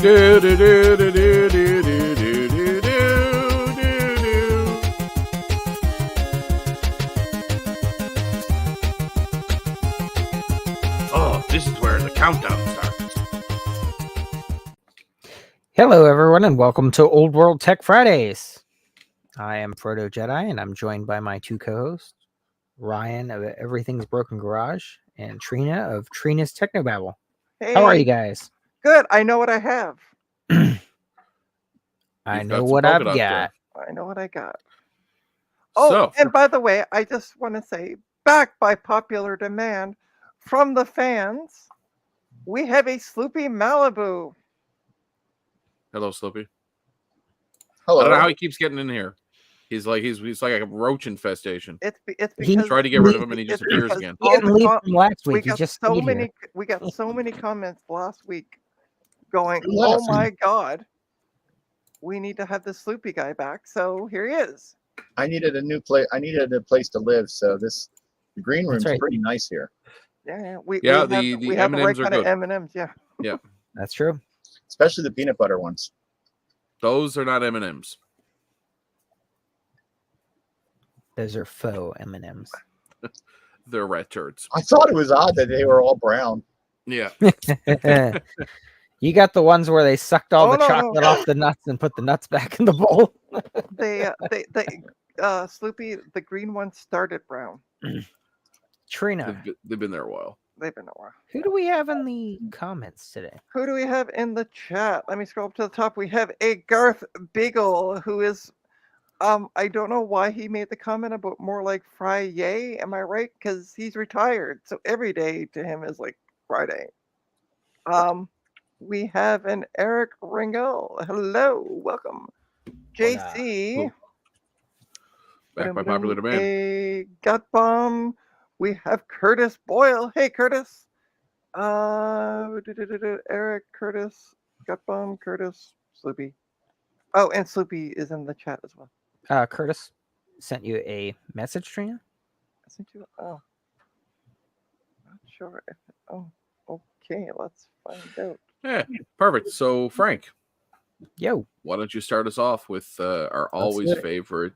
Do, do, do, do, do, do, do, do, do, do, do. Oh, this is where the countdown starts. Hello, everyone, and welcome to Olde World Tech Fridays. I am Frodo Jedi, and I'm joined by my two co-hosts, Ryan of Everything's Broken Garage and Trina of Trina's Technobabble. Hey, How are you guys? good. I know what I have. I You've know got some what polka I've dots got. I know what I got. Oh, So, and by the way, I just want to say, back by popular demand from the fans, we have a Sloopy Malibu. hello, Slippy. Hello. I don't know how he keeps getting in here. He's like a roach infestation. It's because Tried to get rid of him, and he it's disappears because again. He all didn't the leave com- from last we week. He got just so stayed many here. we got so many comments last week going, He "Oh left. my god, we need to have the Sloopy guy back." So here he is. I needed a new place. I needed a place to live, so the green room's right. pretty nice here, Yeah, The we have the right M&Ms are kind of good. M&Ms. Yeah. That's true. especially the peanut butter ones. Those are not M&Ms. Those are faux M&Ms. They're rat turds. I thought it was odd that they were all brown. Yeah. You got the ones where they sucked all Oh, the no, chocolate no. off the nuts and put the nuts back in the bowl. They Sloopy, the green one started brown. Trina, They've been there a while. They've been a while. who do we have in the comments today? Who do we have in the chat? Let me scroll up to the top. We have a Garth Beagle, who is I don't know why he made the comment about more like Friday. Am I right? Because he's retired, so every day to him is like Friday. We have an Eric Ringel. Hello, welcome. JC. Back by popular demand. A gut bomb. We have Curtis Boyle. Hey, Curtis. Eric, Curtis, gut bomb, Curtis, Sloopy. Oh, and Sloopy is in the chat as well. Curtis sent you a message, Trina. I sent you. Oh, not sure. Okay. Let's find out. Yeah, perfect. So, Frank, Yo. why don't you start us off with our always do it. favorite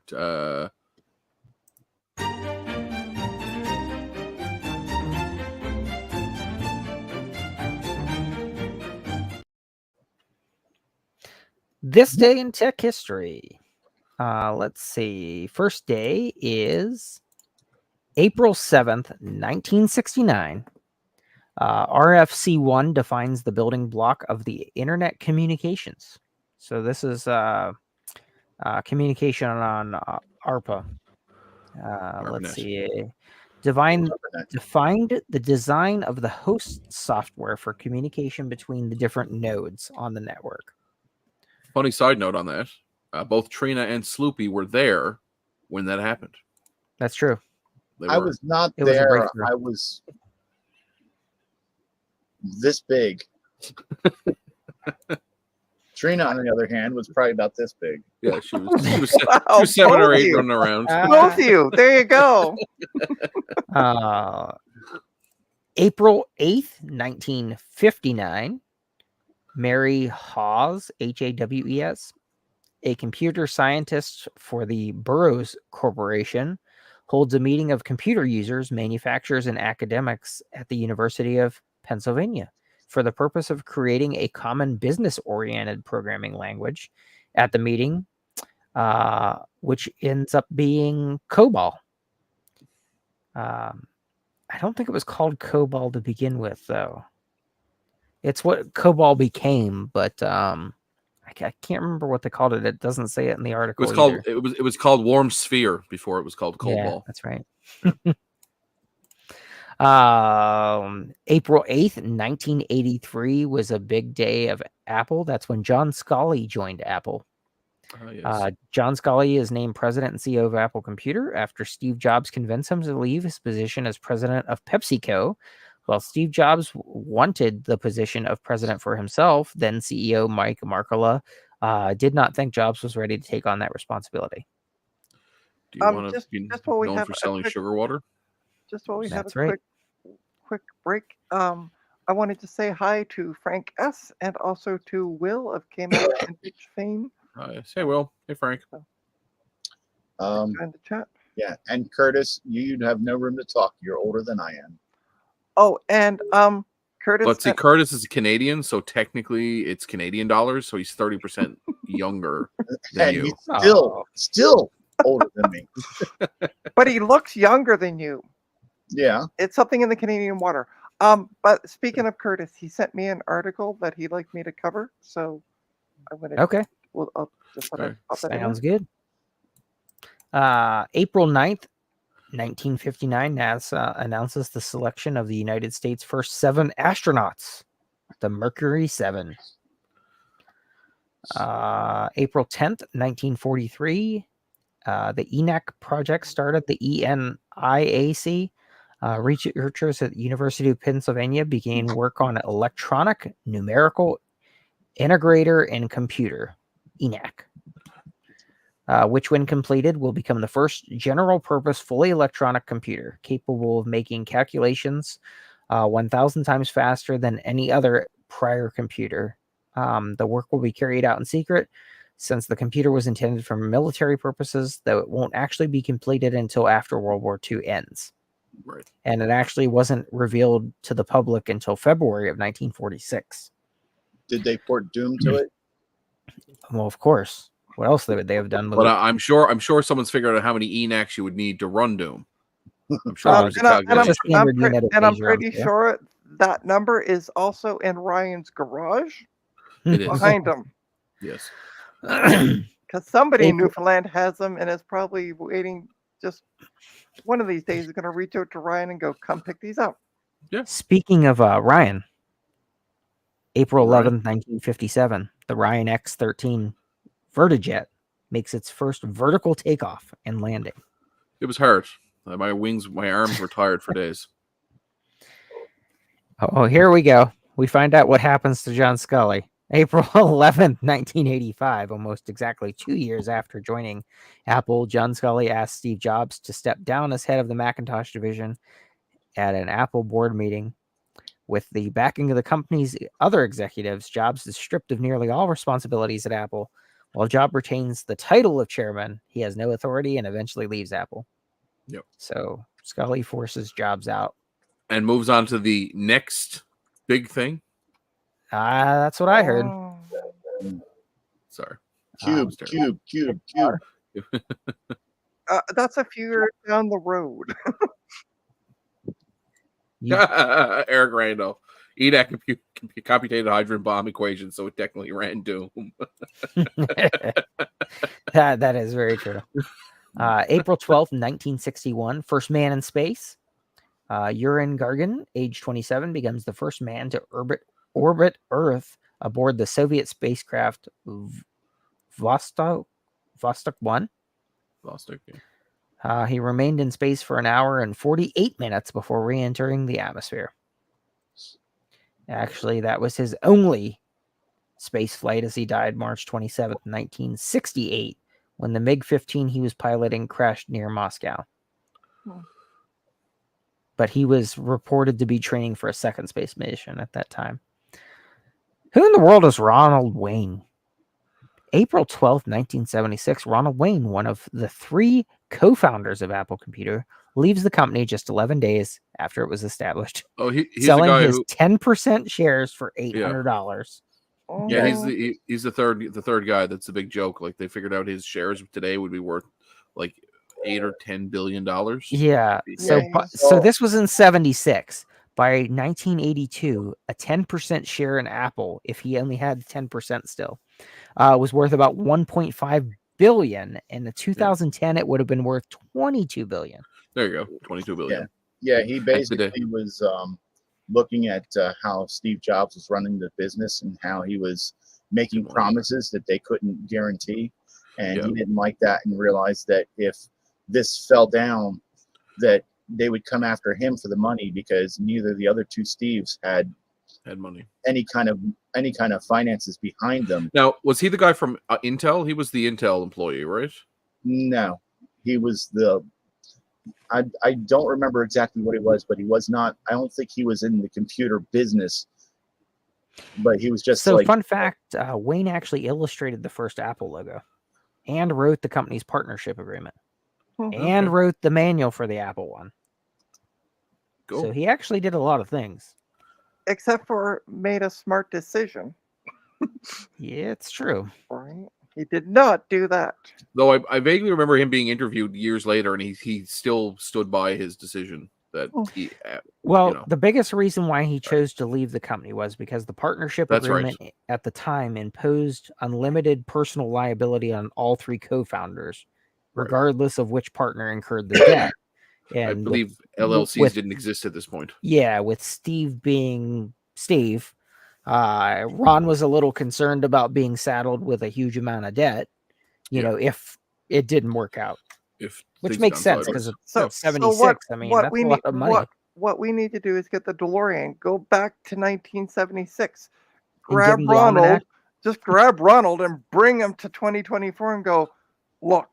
This day in tech history. Let's see. First day is April 7th, 1969. RFC1 defines the building block of the internet communications. So this is communication on ARPA. Let's see. Defined the design of the host software for communication between the different nodes on the network. funny side note on that. Both Trina and Sloopy were there when that happened. That's true. I was not It was a there. breakthrough. I was this big. Trina, on the other hand, was probably about this big. Yeah, she was Wow, 7 or both 8 of you. running around. Both of you. There you go. April 8th, 1959, Mary Hawes, Hawes, a computer scientist for the Burroughs Corporation, holds a meeting of computer users, manufacturers, and academics at the University of Pennsylvania for the purpose of creating a common business-oriented programming language. At the meeting, which ends up being COBOL. I don't think it was called COBOL to begin with, though. It's what COBOL became, but I can't remember what they called it. It doesn't say it in the article. It was called Warm Sphere before it was called COBOL. Yeah, that's right. April 8th, 1983 was a big day of Apple. That's when John Scully joined Apple. Yes. John Scully is named president and CEO of Apple Computer after Steve Jobs convinced him to leave his position as president of PepsiCo. While Steve Jobs wanted the position of president for himself, then CEO Mike Markkula did not think Jobs was ready to take on that responsibility. Do you want to be just while we known have for a selling quick- sugar water? Just while we That's have a right. quick break, I wanted to say hi to Frank S. and also to Will of KMX Vintage fame Say Will. Hey Frank. Um, in the chat. yeah, and Curtis, you'd have no room to talk. You're older than I am. Oh, and Curtis. But see, Curtis is a Canadian, so technically it's Canadian dollars, so he's 30% younger than And you. he's Oh. still older than me. But he looks younger than you. Yeah. It's something in the Canadian water. But speaking of Curtis, he sent me an article that he'd like me to cover. So I'm gonna. Okay. Well, I'll just Okay. pop that in Sounds there. good. April 9th, 1959, NASA announces the selection of the United States' first 7 astronauts, the Mercury 7. April 10th, 1943, the ENAC project started. The ENIAC researchers at the University of Pennsylvania began work on electronic numerical integrator and computer, ENAC. Which, when completed, will become the first general-purpose, fully electronic computer capable of making calculations 1,000 times faster than any other prior computer. The work will be carried out in secret, since the computer was intended for military purposes, though it won't actually be completed until after World War II ends. Right. And it actually wasn't revealed to the public until February of 1946. Did they port Doom to it? Well, of course. What else would they have done with But it? I'm sure someone's figured out how many ENACs you would need to run Doom. I'm sure Oh, there's a And I'm calculation. It's a standard unit of and I'm measure, I'm pretty sure. sure that number is also in Ryan's garage It is. behind him. Yes. Because somebody in April- Newfoundland has them and is probably waiting. Just one of these days is going to reach out to Ryan and go, "Come pick these up." Speaking of Ryan, April Ryan. 11th, 1957, the Ryan X-13 Vertijet makes its first vertical takeoff and landing. It was hard. My arms were tired for days. Oh, here we go. We find out what happens to John Scully. April 11th, 1985, almost exactly 2 years after joining Apple, John Scully asked Steve Jobs to step down as head of the Macintosh division at an Apple board meeting. With the backing of the company's other executives, Jobs is stripped of nearly all responsibilities at Apple. While Jobs retains the title of chairman, he has no authority and eventually leaves Apple. Yep. So Scully forces Jobs out. And moves on to the next big thing. That's what I heard. Oh. Sorry. Cube. That's a few years down the road. Eric Randall. ENAC computated hydrogen bomb equation, so it technically ran Doom. That is very true. April 12th, 1961, first man in space. Yuri Gagarin, age 27, becomes the first man to orbit Earth aboard the Soviet spacecraft Vostok 1. Vostok, yeah. He remained in space for an hour and 48 minutes before re-entering the atmosphere. Actually, that was his only space flight, as he died March 27th, 1968, when the MiG-15 he was piloting crashed near Moscow. But he was reported to be training for a second space mission at that time. Who in the world is Ronald Wayne? April 12th, 1976, Ronald Wayne, one of the 3 co-founders of Apple Computer, leaves the company just 11 days after it was established. Oh, he's selling the guy his who 10% shares for $800. Yeah, Oh. he's the third guy. That's the big joke. Like, they figured out his shares today would be worth like $8 or $10 billion. Yeah. So Yeah, so this was in 76. By 1982, a 10% share in Apple, if he only had 10% still, was worth about 1.5 billion. And in 2010, it would have been worth 22 billion. There you go, 22 billion. Yeah, he basically was looking at how Steve Jobs was running the business and how he was making promises that they couldn't guarantee. And he didn't like that and realized that if this fell down, that they would come after him for the money, because neither of the other 2 Steves had money, any kind of finances behind them. Now, was he the guy from Intel? He was the Intel employee, right? No, he was the I don't remember exactly what he was, but he was not. I don't think he was in the computer business, but he was just So, like. fun fact: Wayne actually illustrated the first Apple logo, and wrote the company's partnership agreement, and wrote the manual for the Apple one. Cool. So he actually did a lot of things. Except for made a smart decision. Yeah, it's true. Right? He did not do that. Though I vaguely remember him being interviewed years later, and he still stood by his decision that he. Well, you know. the biggest reason why he chose to leave the company was because the partnership That's right. agreement at the time imposed unlimited personal liability on all three co-founders, Right. regardless of which partner incurred the debt. I And believe LLCs didn't exist at this point. Yeah, with Steve being Steve, Ron was a little concerned about being saddled with a huge amount of debt, you know, if it didn't work out. Which things makes gone sense because sideways. it's 76. I mean, that's a lot of money. What we need to do is get the DeLorean, go back to 1976, And give grab him the Ronald, almanac. just grab Ronald and bring him to 2024 and go, look.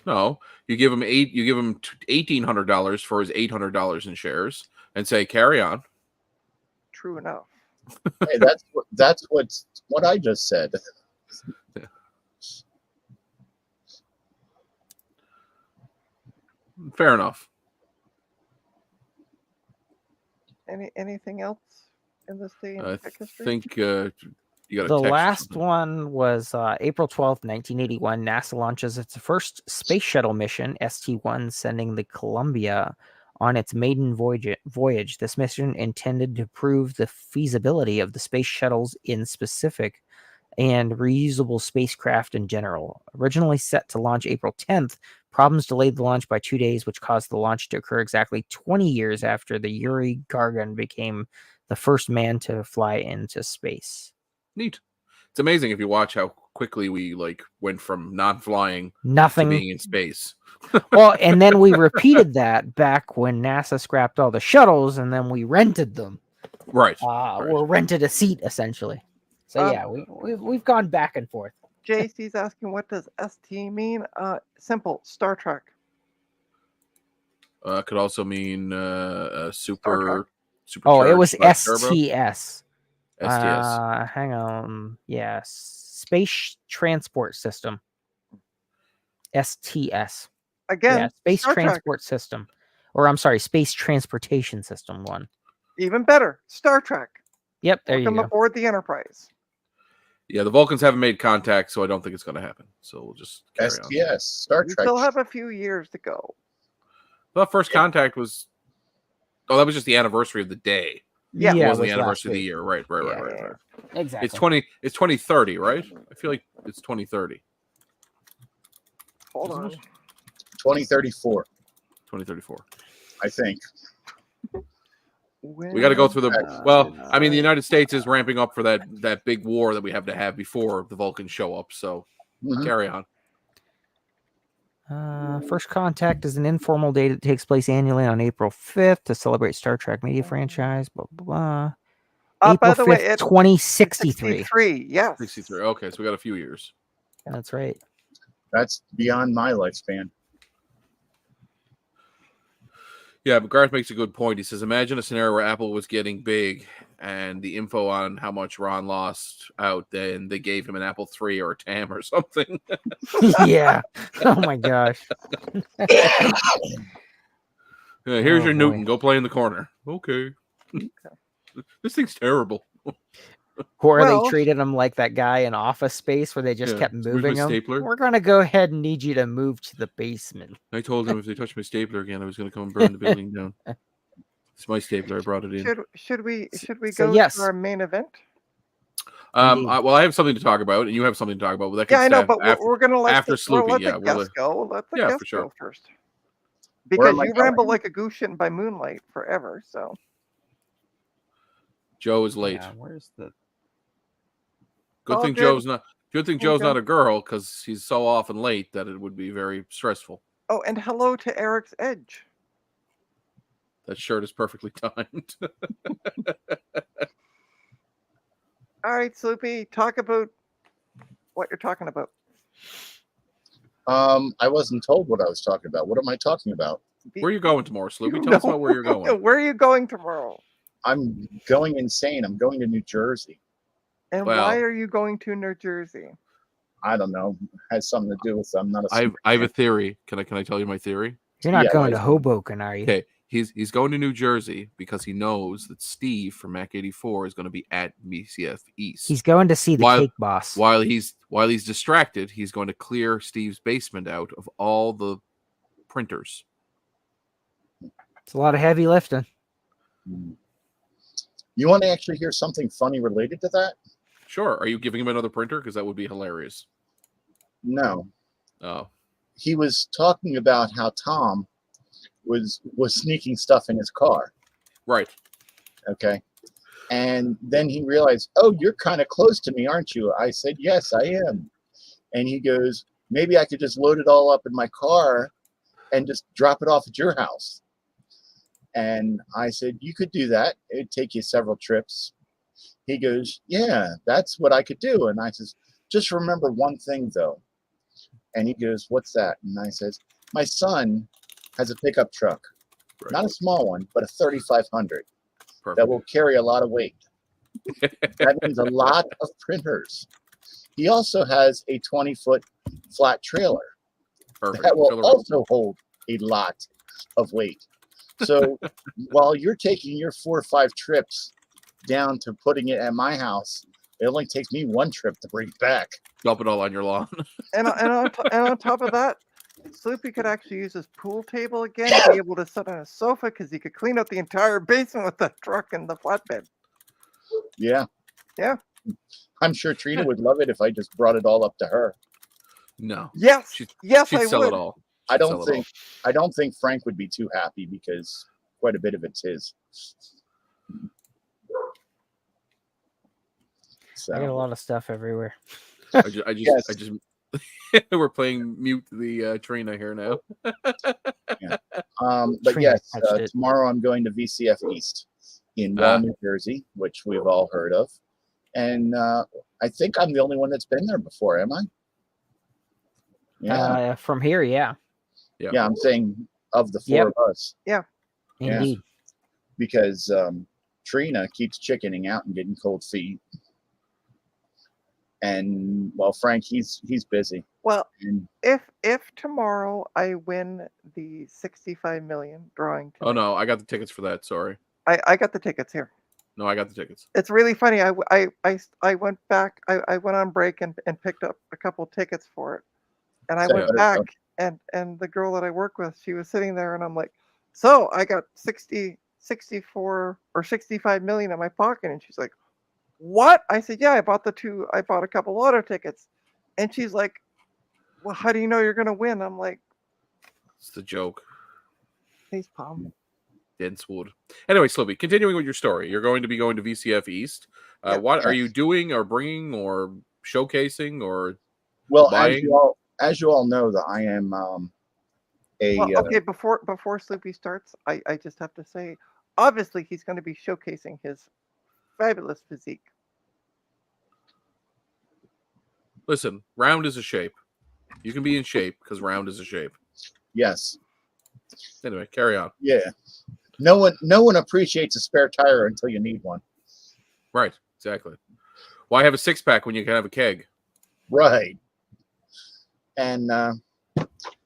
No, you give him $1,800 for his $800 in shares, and say, carry on. True enough. Hey, that's what I just said. Yeah. Fair enough. Anything else in this day in I tech history? think you got The last one was April 12th, 1981. NASA launches its first space shuttle mission, ST-1, sending the Columbia on its maiden voyage. This mission intended to prove the feasibility of the space shuttles in specific and reusable spacecraft in general. Originally set to launch April 10th, problems delayed the launch by 2 days, which caused the launch to occur exactly 20 years after the Yuri Gagarin became the first man to fly into space. Neat. It's amazing if you watch how quickly we went from non-flying Nothing to being in space. Well, and then we repeated that back when NASA scrapped all the shuttles, and then we rented them. Right. Or rented a seat, essentially. So yeah, we've gone back and forth. JC's asking, what does ST mean? Simple, Star Trek. Could also mean super. Oh, it was turbo. STS. Hang on. Yes. Space Transport System. STS. Again, yeah, Space Star Transport Trek. System. Or I'm sorry, Space Transportation System 1. Even better, Star Trek. Yep, there Welcome you go. aboard the Enterprise. Yeah, the Vulcans haven't made contact, so I don't think it's going to happen. So we'll just carry on. STS, Star We Trek. still have a few years to go. The first contact was... Oh, that was just the anniversary of the day. Yeah, it wasn't the anniversary of the year. Right. Exactly. It's 2030, right? I feel like it's 2030. Hold on. 2034. 2034. I think. We got to go through the... Well, I mean, the United States is ramping up for that big war that we have to have before the Vulcans show up. So carry on. First Contact is an informal day that takes place annually on April 5th to celebrate Star Trek media franchise. Blah, blah, blah. April by the 5th, way, 2063. 63, yes. 63. Okay, so we got a few years. That's right. That's beyond my lifespan. Yeah, but Garth makes a good point. He says, imagine a scenario where Apple was getting big and the info on how much Ron lost out, then they gave him an Apple III or a TAM or something. Yeah. Oh, my gosh. Here's your Newton. Go play in the corner. Okay. This thing's terrible. Or they treated him like that guy in Office Space where they just kept moving him. Stapler. We're going to go ahead and need you to move to the basement. I told them if they touched my stapler again, I was going to come and burn the building down. It's my stapler. I brought it in. Should we go to our main event? Well, I have something to talk about, and you have something to talk about. That I know, but we're going to let after Sloopy. Let the guest go. Let the guest for sure. go first. Because you ramble like a goose shitting by moonlight forever. So Joe is late. Yeah, where's the... Good thing Joe's not a girl, because he's so often late that it would be very stressful. Oh, and hello to Eric's Edge. That shirt is perfectly timed. All right, Sloopy, talk about what you're talking about. I wasn't told what I was talking about. What am I talking about? Be- Where are you going tomorrow, Sloopy? you Tell us know about where you're going. Where are you going tomorrow? I'm going insane. I'm going to New Jersey. And Well, why are you going to New Jersey? I don't know. Has something to do with I'm not a I super have a fan. theory. Can I tell you my theory? You're not Yeah, going to I- Hoboken, are you? Okay, he's going to New Jersey because he knows that Steve from Mac 84 is going to be at BCF East. He's going to see the While- cake boss. While he's distracted, he's going to clear Steve's basement out of all the printers. It's a lot of heavy lifting. Hmm. You want to actually hear something funny related to that? Sure. Are you giving him another printer? Because that would be hilarious. No. Oh, He was talking about how Tom was sneaking stuff in his car. right. Okay. And then he realized, oh, you're kind of close to me, aren't you? I said, yes, I am. And he goes, maybe I could just load it all up in my car and just drop it off at your house. And I said, you could do that. It'd take you several trips. He goes, yeah, that's what I could do. And I says, just remember one thing, though. And he goes, what's that? And I says, my son has a pickup truck, Right. not a small one, but a 3500 Perfect. that will carry a lot of weight. That means a lot of printers. He also has a 20-foot flat trailer Perfect. that will Fill the room. also hold a lot of weight. So while you're taking your 4 or 5 trips down to putting it at my house, it only takes me 1 trip to bring it back. Dump it all on your lawn. And on top of that, Sloopy could actually use his pool table again, be able to sit on a sofa because he could clean out the entire basement with the truck and the flatbed. Yeah. Yeah. I'm sure Trina would love it if I just brought it all up to her. No. Yes, She'd yes, She'd I sell would. it all. I She'd don't sell it think I don't think Frank would be too happy because quite a bit of it's his. So I got a lot of stuff everywhere. all. I just Yes. we're playing mute the Trina here now. but Trina yes, touched it. tomorrow I'm going to VCF East in Ah. Wall, New Jersey, which we've all heard of. And I think I'm the only one that's been there before, am I? Yeah. From here, yeah, Yeah, I'm saying of the 4 Yep. of us. Yeah. indeed. Because Trina keeps chickening out and getting cold feet. And well, Frank, he's busy. Well, And if tomorrow I win the 65 million drawing, Oh tonight, no, I got the tickets for that. Sorry. I got the tickets here. No, I got the tickets. It's really funny. I went back. I went on break and picked up a couple tickets for it, and I So, went yeah. back and the girl that I work with, she was sitting there, and I'm like, so I got 64 or 65 million in my pocket, and she's like, what? I said, yeah, I bought a couple lotto tickets, and she's like, well, how do you know you're gonna win? I'm like, It's the joke. face palm. Dense wood. Anyway, Sloopy, continuing with your story, you're going to be going to VCF East. Yeah. What are you doing or bringing or showcasing or well, buying? as you all know, that I am a Well, okay, before Sloopy starts, I just have to say, obviously he's going to be showcasing his fabulous physique. Listen, round is a shape. You can be in shape because round is a shape. yes, Anyway, carry on. yeah. No one appreciates a spare tire until you need one. Right, exactly. Why have a 6-pack when you can have a keg? Right. And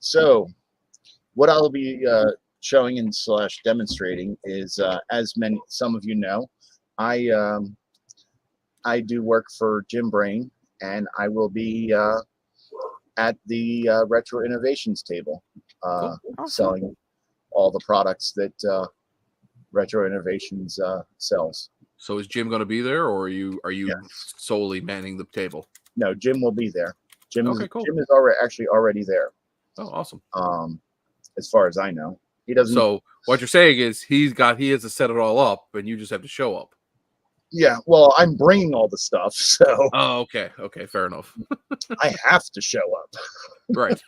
so what I'll be showing and / demonstrating is, as some of you know, I do work for Jim Brain, and I will be at the Retro Innovations table, Cool. Awesome. selling all the products that Retro Innovations sells. So is Jim going to be there, or are you Yes. solely manning the table? No, Jim will be there. Jim Okay, cool. is already there. Oh, awesome. As far as I know, he doesn't. So what you're saying is he has to set it all up, and you just have to show up. Yeah, well, I'm bringing all the stuff, so Oh, okay, fair enough. I have to show up. Right,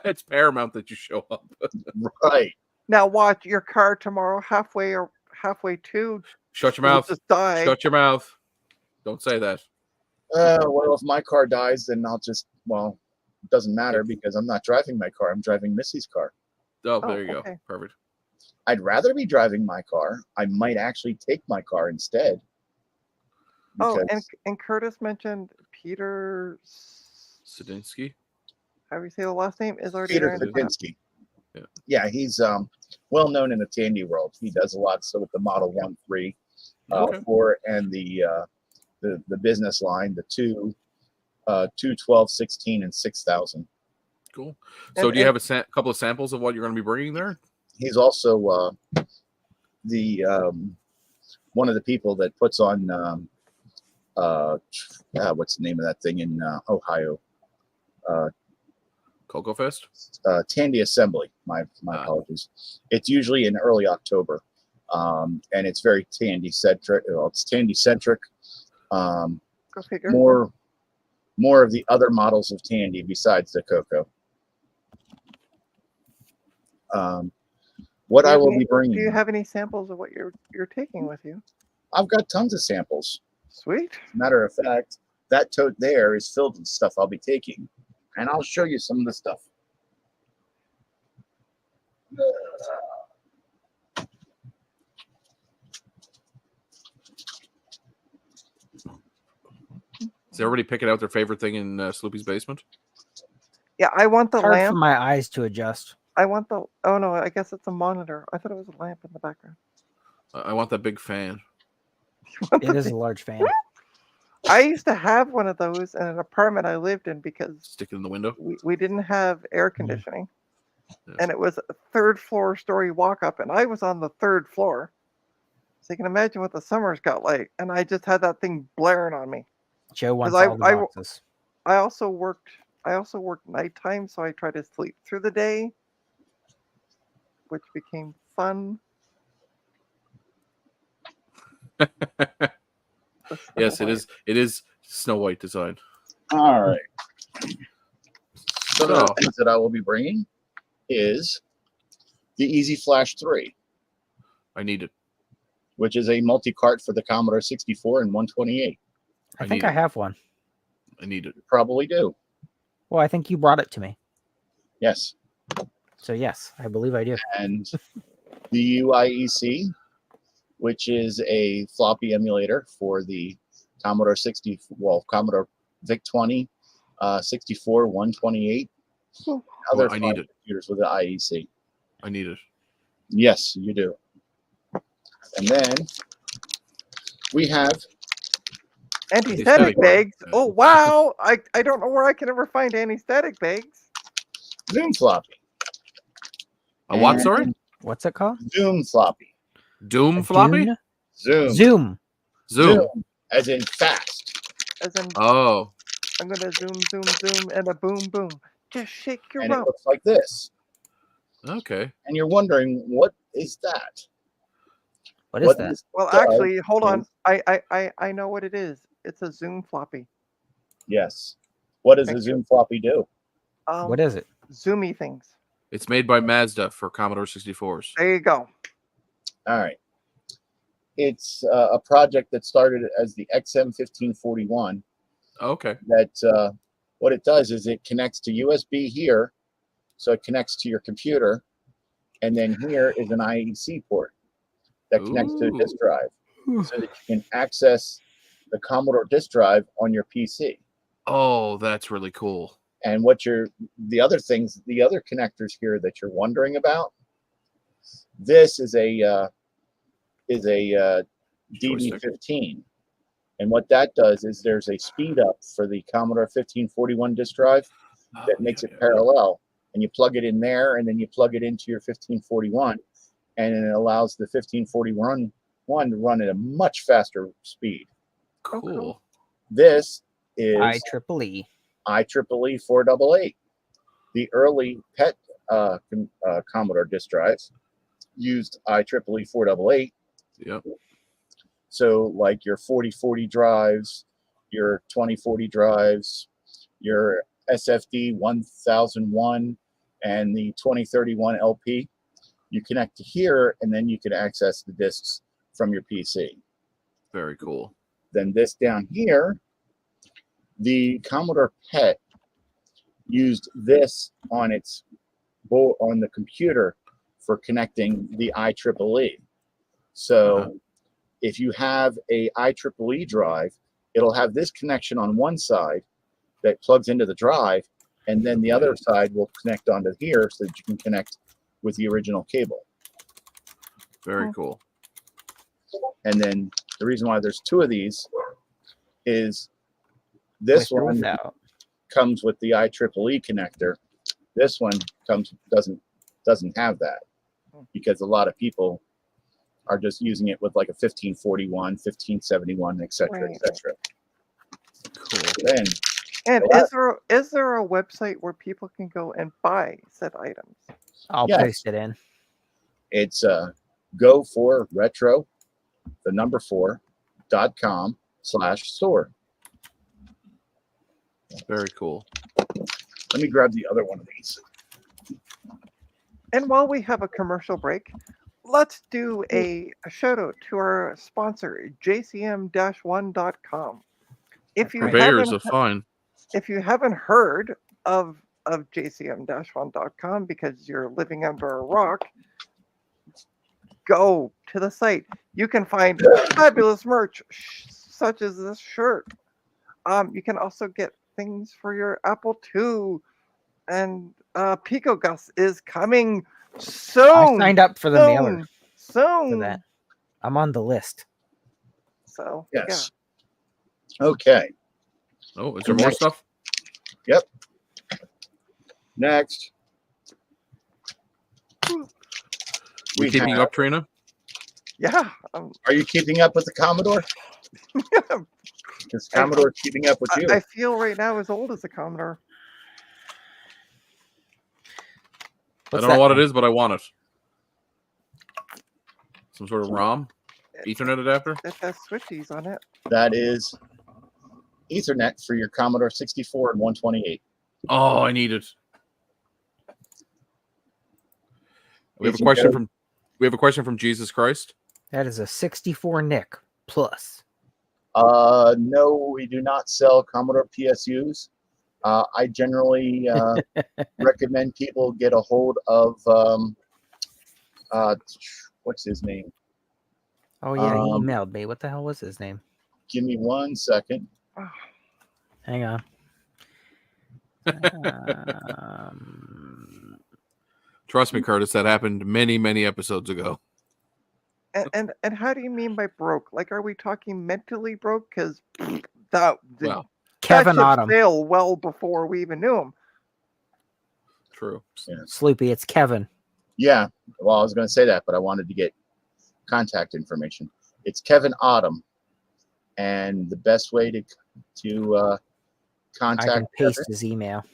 it's paramount that you show up. Right. Now watch your car tomorrow, halfway to Shut your will mouth. just die. Shut your mouth. Don't say that. Well, if my car dies, then I'll just, well, it doesn't matter because I'm not driving my car. I'm driving Missy's car. Oh, Oh, there you go. okay. Perfect. I'd rather be driving my car. I might actually take my car instead. Oh, Because and Curtis mentioned Peter. Sadinsky. How do you say the last name? Is already Peter there in the chat. Kaczynski. Yeah. Yeah, he's well known in the Tandy world. He does a lot so with the Model 1, 3, Okay. 4, and the business line, the 2, 12, 16, and 6,000. Cool. So, And- do you and- have a couple of samples of what you're going to be bringing there? He's also the one of the people that puts on what's the name of that thing in Ohio? Cocoa Fest. Tandy Assembly. My apologies. It's usually in early October, and it's very Tandy centric. Well, it's Tandy centric. Go figure. More of the other models of Tandy besides the Cocoa. What I will be bringing. Do you have any samples of what you're taking with you? I've got tons of samples. Sweet. Matter of fact, that tote there is filled with stuff I'll be taking, and I'll show you some of the stuff. Is everybody picking out their favorite thing in Sloopy's basement? Yeah, I want the Hard for lamp. my eyes to adjust. I want the. Oh no, I guess it's a monitor. I thought it was a lamp in the background. I want that big fan. It is a large fan. I used to have one of those in an apartment I lived in because Stick it in the window. we didn't have air conditioning, Yeah. and it was a third floor story walk up, and I was on the third floor. So you can imagine what the summers got like, and I just had that thing blaring on me. Joe wants 'Cause all the boxes. I also worked nighttime, so I tried to sleep through the day, which became fun. Yes, it is. It is Snow White design. All right. Some of So- the things that I will be bringing is the Easy Flash 3, I need it. which is a multi-cart for the Commodore 64 and 128. I think need I it. have one. I need it. You probably do. Well, I think you brought it to me. Yes. So yes, I believe I do. And the UIEC, which is a floppy emulator for the Commodore Commodore VIC-20, 64, 128. Cool. Other I need it. computers with the IEC. I need it. Yes, you do. And then we have Anti-static Anti-static bags. bag. Oh wow! I don't know where I can ever find anti-static bags. Zoom floppy. A what? And Sorry. What's it called? Zoom floppy. Doom A floppy. Dune? Zoom. Zoom. Zoom. As in fast. As in, Oh. I'm gonna zoom, and a boom, boom. Just shake your And it rump. looks like this. Okay. And you're wondering, what is that? What is that? this Well, does actually, hold on. is- I know what it is. It's a zoom floppy. Yes. What does Thank a Zoom floppy do? What is it? Zoomy things? It's made by Mazda for Commodore 64s. There you go. All right. It's a project that started as the XM1541. Okay. That what it does is it connects to USB here, so it connects to your computer, and then here is an IEC port that connects to a Ooh. disk drive, so that you can access the Commodore disk drive on your PC. Oh, that's really cool. And the other connectors here that you're wondering about, this is a DD15. And what that does is there's a speed up for the Commodore 1541 disk drive that makes it parallel. And you plug it in there, and then you plug it into your 1541, and it allows the 1541 to run at a much faster speed. Cool. This is IEEE. IEEE 488. The early PET Commodore disk drives used IEEE 488. Yep. So like your 4040 drives, your 2040 drives, your SFD 1001, and the 2031 LP, you connect to here, and then you can access the disks from your PC. Very cool. Then this down here, the Commodore PET used this on its board on the computer for connecting the IEEE. So if you have a IEEE drive, it'll have this connection on one side that plugs into the drive, and then the other side will connect onto here so that you can connect with the original cable. Very cool. And then the reason why there's two of these is this With or one without. comes with the IEEE connector. This one doesn't have that, because a lot of people are just using it with like a 1541, 1571, etc., Right. etc. Cool. Then And Well, is there a website where people can go and buy said items? I'll Yes. paste it in. it's go for retro, the number 4.com/store. Very cool. Let me grab the other one of these. And while we have a commercial break, let's do a shout out to our sponsor, jcm-1.com. If you Purveyors haven't of fine. if you haven't heard of jcm-1.com because you're living under a rock, go to the site. You can find fabulous merch such as this shirt. You can also get things for your Apple II, and Pico Gus is coming soon. I signed up for the mailer soon. for that. I'm on the list. So Yes. Okay. Oh, is there more Next. stuff? Next. We keeping have- up, Trina? yeah. Are you keeping up with the Commodore? Is Commodore keeping up with you? I feel right now as old as a Commodore. I don't know what it is, but I want it. Some sort of ROM? Ethernet adapter? It has switchies on it. That is Ethernet for your Commodore 64 and 128. Oh, I need it. We have If a you question go- from Jesus Christ. That is a 64 NIC plus. No, we do not sell Commodore PSUs. I generally recommend people get a hold of what's his name? Oh yeah, he Um, emailed me. What the hell was his name? Give me 1 second. Hang on. Trust me, Curtis, that happened many, many episodes ago. And how do you mean by broke? Like, are we talking mentally broke? Because that Well, Kevin that ship Autumn. sailed well before we even knew him. true. Sloopy, it's Kevin. Yeah, well, I was going to say that, but I wanted to get contact information. It's Kevin Autumn, and the best way to I contact can paste Kevin, his email.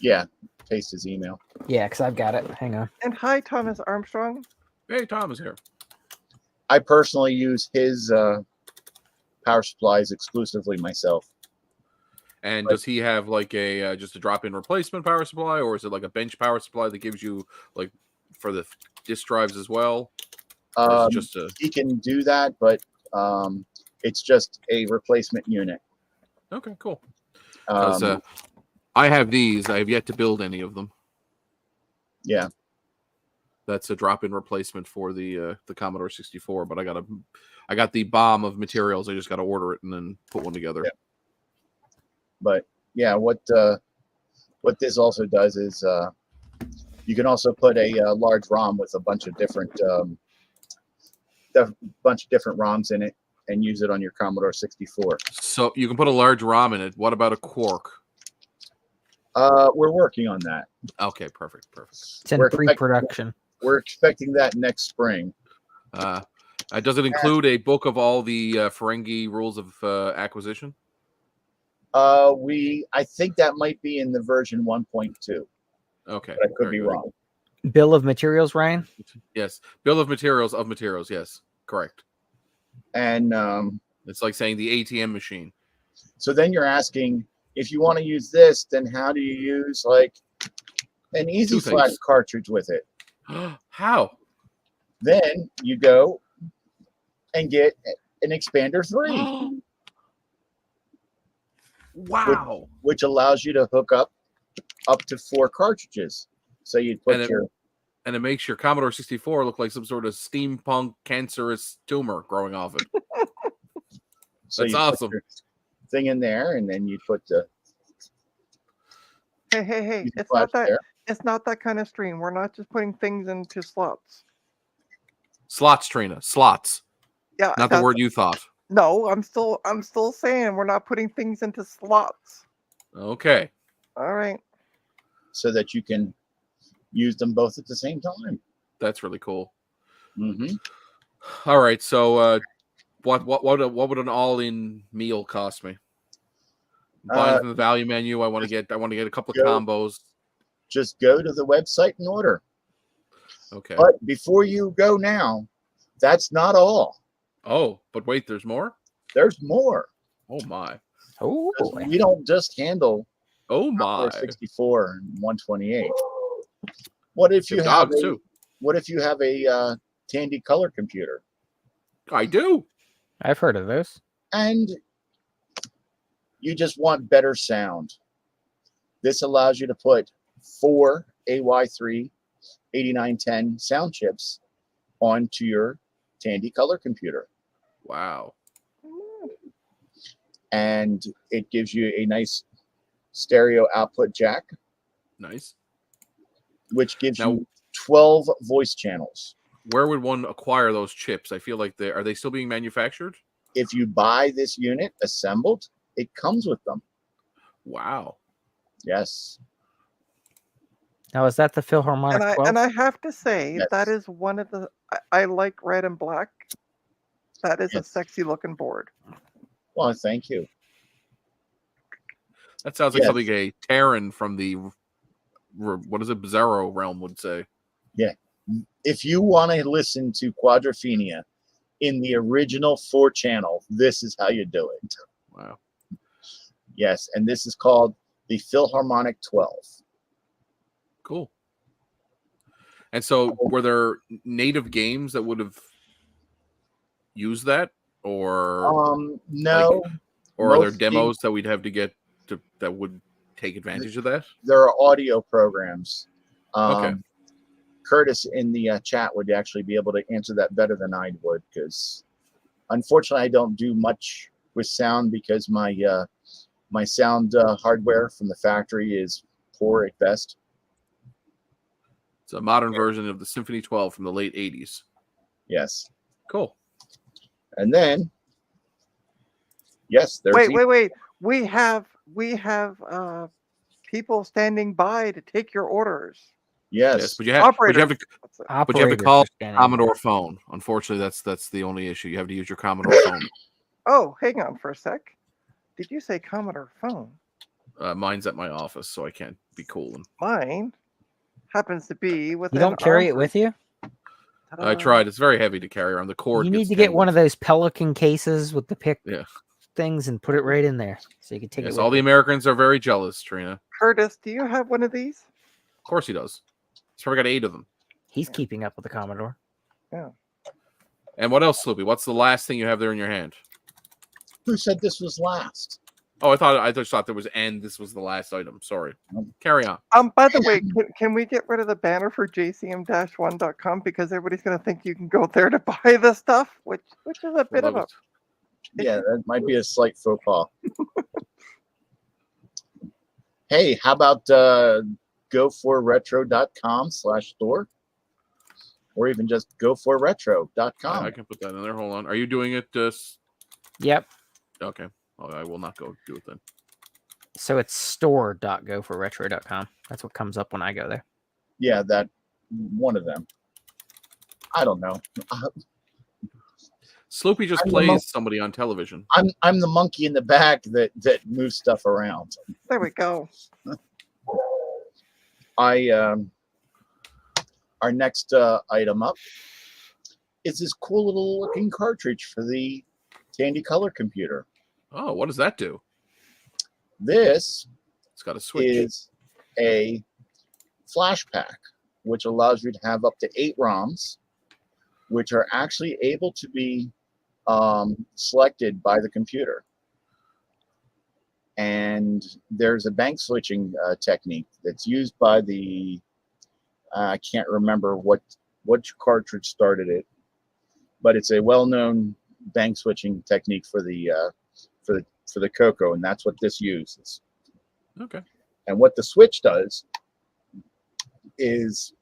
yeah, paste his email. Yeah, because I've got it. Hang on. And hi, Thomas Armstrong. Hey, Tom is here. I personally use his power supplies exclusively myself. And does he have like a just a drop-in replacement power supply, or is it like a bench power supply that gives you like for the disk drives as well? Or is it just a He can do that, but it's just a replacement unit. okay, cool. Because I have these, I have yet to build any of them. Yeah, That's a drop-in replacement for the Commodore 64, but I got the bomb of materials. I just got to order it and then put one together. Yeah. But yeah, what this also does is you can also put a large ROM with a bunch of different ROMs in it and use it on your Commodore 64. So you can put a large ROM in it. What about a Quark? We're working on that. Okay, perfect. It's in We're pre-production. We're expecting that next spring. Does it include a book of all the Ferengi rules of acquisition? I think that might be in the version 1.2. Okay, But I could very be good. wrong. Bill of materials, Ryan? Yes, bill of materials. Yes, correct. And It's like saying the ATM machine. so then you're asking, if you want to use this, then how do you use like an Easy Two Flash things. cartridge with it? How? Then you go and get an Expander 3, Wow. which allows you to hook up to 4 cartridges. So you'd put and it makes your Commodore 64 look like some sort of steampunk cancerous tumor growing off it. so That's you awesome. put your thing in there, and then you put the Hey! It's not that kind of stream. We're not just putting things into slots. Slots, Trina. Slots. Yeah, Not the word you thought. No, I'm still saying we're not putting things into slots. Okay. All right. So that you can use them both at the same time. That's really cool. Mm-hmm. All right. So, what would an all-in meal cost me? Buying from the value menu. I want to get a couple of combos. Just go to the website and order. Okay. But before you go now, that's not all. Oh, but wait, there's more? There's more. Oh my. Oh, We don't just handle Oh my. 64 and 128. What if you have a Tandy color computer? I do. I've heard of those. And you just want better sound. This allows you to put 4 AY3 8910 sound chips onto your Tandy color computer. Wow. And it gives you a nice stereo output jack. Nice. Which gives you 12 voice channels. Where would one acquire those chips? I feel like are they still being manufactured? If you buy this unit assembled, it comes with them. Wow. Yes. Now, is that the Philharmonic 12? And I have to say, Yes. that is one of the... I like red and black. That is a sexy looking board. Well, thank you. That sounds like something a Terran from the, what is it, Bizarro realm would say. Yeah. If you want to listen to Quadrophenia in the original 4-channel, this is how you do it. Wow. Yes, and this is called the Philharmonic 12. Cool. And so, were there native games that would have used that, or no? Or are there demos that we'd have to get to that would take advantage of that? There are audio programs. Okay. Curtis in the chat would actually be able to answer that better than I would, because unfortunately I don't do much with sound because my my sound hardware from the factory is poor at best. It's a modern version of the Symphony 12 from the late 80s. Yes. Cool. And then, yes, there's Wait. We have people standing by to take your orders. Yes, but you have to call are Commodore phone. Unfortunately, that's the only issue. You have to use your Commodore phone. Oh, hang on for a sec. Did you say Commodore phone? Mine's at my office, so I can't be cool. Mine happens to be with. You don't carry it with you? I tried. It's very heavy to carry around. The cord. You need to get one of those Pelican cases with the pick things and put it right in there, so you can take it. All the Americans are very jealous, Trina. Curtis, do you have one of these? Of course he does. He's probably got 8 of them. He's keeping up with the Commodore. Yeah. And what else, Sloopy? What's the last thing you have there in your hand? Who said this was last? Oh, I just thought there was this was the last item. Sorry. Carry on. By the way, can we get rid of the banner for jcm-1.com, because everybody's going to think you can go there to buy the stuff, which is a bit of a... Yeah, that might be a slight faux pas. Hey, how about goforretro.com/store, or even just goforretro.com. I can put that in there. Hold on. Are you doing it? Yep. Okay. Oh, I will not go do it then. So it's store.goforretro.com. That's what comes up when I go there. Yeah, that one of them. I don't know. Sloopy just plays somebody on television. I'm the monkey in the back that moves stuff around. There we go. Our next item up is this cool little looking cartridge for the Tandy color computer. Oh, what does that do? It's got a switch. Is a flash pack, which allows you to have up to 8 ROMs, which are actually able to be selected by the computer. And there's a bank switching technique that's used by the I can't remember which cartridge started it, but it's a well-known bank switching technique for the Coco, and that's what this uses. Okay. And what the switch does is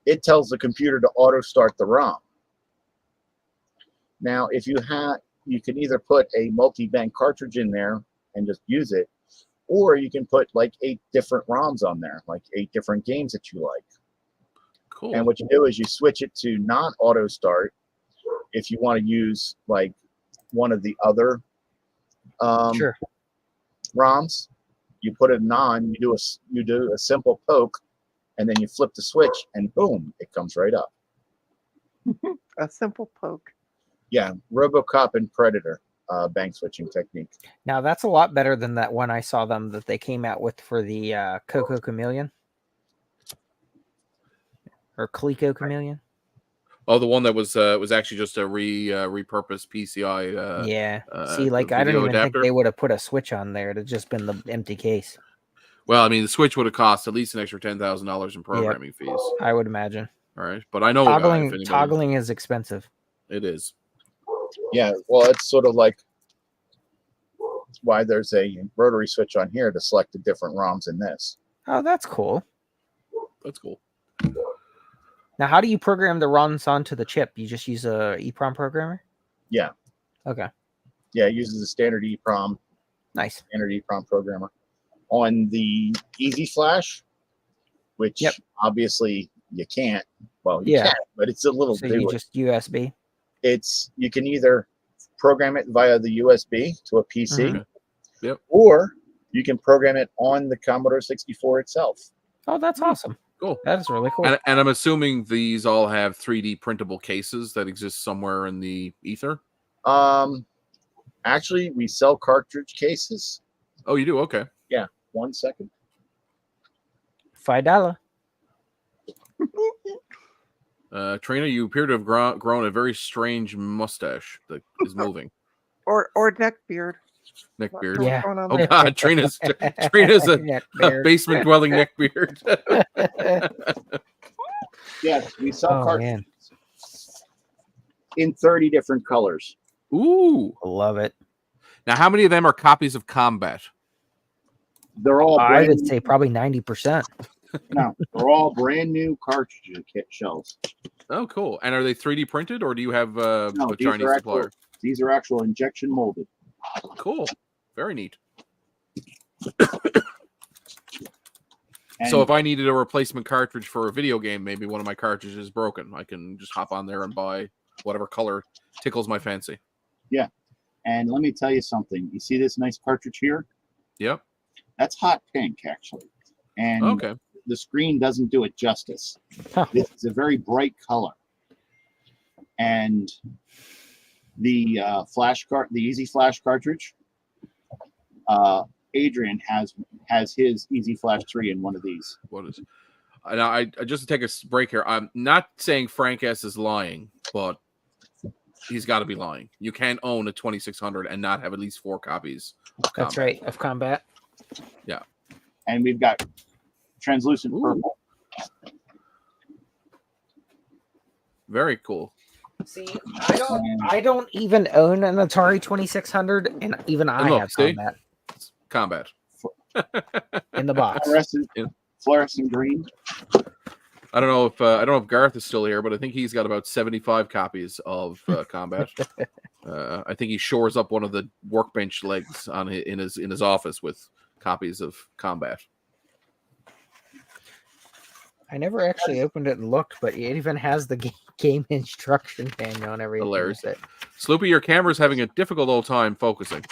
it tells the computer to auto start the ROM. Now, if you can either put a multi-bank cartridge in there and just use it, or you can put like 8 different ROMs on there, like 8 different games that you like. Cool. And what you do is you switch it to not auto start if you want to use like one of the other Sure. ROMs. You put it on, you do a simple poke, and then you flip the switch, and boom, it comes right up. A simple poke. Yeah, RoboCop and Predator bank switching technique. Now that's a lot better than that one I saw them that they came out with for the Coco Chameleon or Coleco Chameleon. Oh, the one that was actually just a repurposed PCI. Yeah. See, like I don't video even adapter. think they would have put a switch on there. It'd just been the empty case. Well, I mean, the Switch would have cost at least an extra $10,000 in programming fees. I would imagine. All right, but I know a guy, if anybody- Toggling is expensive. It is. Yeah, well, it's sort of like why there's a rotary switch on here to select the different ROMs in this. Oh, that's cool. That's cool. Now, how do you program the ROMs onto the chip? You just use a EEPROM programmer? Yeah. Okay. Yeah, it uses a standard EEPROM. Nice. Standard EEPROM programmer. On the Easy Flash, which obviously you can't. Well, you can, but it's a little So you just USB? You can either program it via the USB to a PC, Yep. or you can program it on the Commodore 64 itself. Oh, that's awesome. Cool. That is really cool. And I'm assuming these all have 3D printable cases that exist somewhere in the ether. Actually, we sell cartridge cases. Oh, you do? Okay. Yeah. 1 second. $5. Trina, you appear to have grown a very strange mustache that is moving. Or neck beard. Neck Not beard. sure Yeah. what's going on Oh there. God, Trina's a basement dwelling neck beard. Yes, we sell cartridges Man. in 30 different colors. Ooh. Love it. Now, how many of them are copies of Combat? They're all I brand would say probably 90%. no, they're all brand new cartridge kit shells. Oh, cool. And are they 3D printed, or do you have a No, Chinese supplier? These are actual injection molded. Cool. Very neat. And So if I needed a replacement cartridge for a video game, maybe one of my cartridges is broken, I can just hop on there and buy whatever color tickles my fancy. yeah, and let me tell you something. You see this nice cartridge here? Yep. That's hot pink, actually. And Okay. the screen doesn't do it justice. Huh. It's a very bright color. And the the Easy Flash cartridge, Adrian has his Easy Flash 3 in one of these. What is? Now, I just to take a break here. I'm not saying Frank S is lying, but he's got to be lying. You can't own a 2600 and not have at least 4 copies. Of That's Combat. right. Of Combat. Yeah. And we've got translucent Ooh. purple. Very cool. See, I don't even own an Atari 2600, and even I look, have see? Combat Combat. in the box. Fluorescent green. I don't know if Garth is still here, but I think he's got about 75 copies of Combat. I think he shores up one of the workbench legs in his office with copies of Combat. I never actually opened it and looked, but it even has the game instruction manual and everything. Hilarious. with it. Sloopy, your camera's having a difficult old time focusing.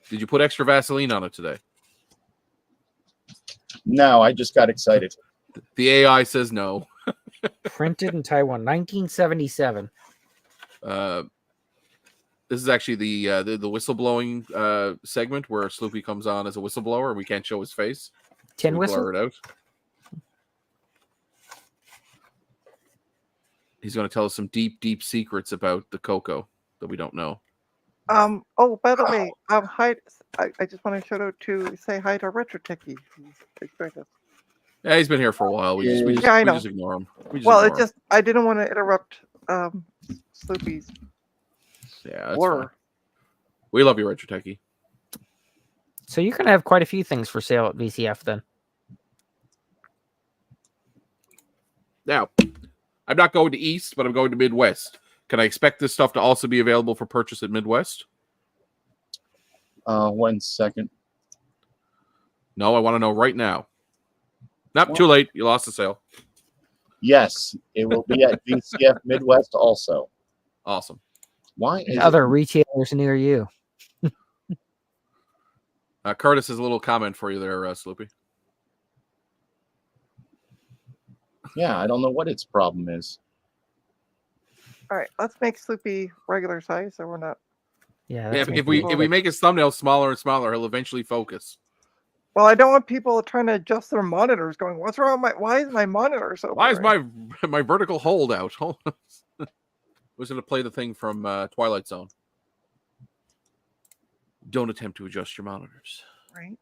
Did you put extra Vaseline on it today? No, I just got excited. The AI says no. Printed in Taiwan, 1977. This is actually the whistleblowing segment where Sloopy comes on as a whistleblower and we can't show his face. Tin We whistle. blur it out. He's going to tell us some deep secrets about the Coco that we don't know. Oh, by the way, hi. I just want to shout out to say hi to Retro Techie. He's joined us. Yeah, he's been here for a while. We Yeah, I know. just ignore him. We just Well, ignore him. I didn't want to interrupt Sloopy's Yeah, that's blur. fine. We love you, Retro Techie. So you're going to have quite a few things for sale at VCF then. Now, I'm not going to East, but I'm going to Midwest. Can I expect this stuff to also be available for purchase at Midwest? 1 second. No, I want to know right now. Nope, too late. You lost the sale. Yes, it will be at VCF Midwest also. Awesome. Why is Other retailers near you. Curtis has a little comment for you there, Sloopy. Yeah, I don't know what its problem is. All right, let's make Sloopy regular size so we're not. Yeah. If we make his thumbnail smaller and smaller, he'll eventually focus. Well, I don't want people trying to adjust their monitors going, what's wrong with why is my monitor so Why is blurry?" my vertical hold out? Hold on. I was going to play the thing from Twilight Zone. Don't attempt to adjust your monitors. Right.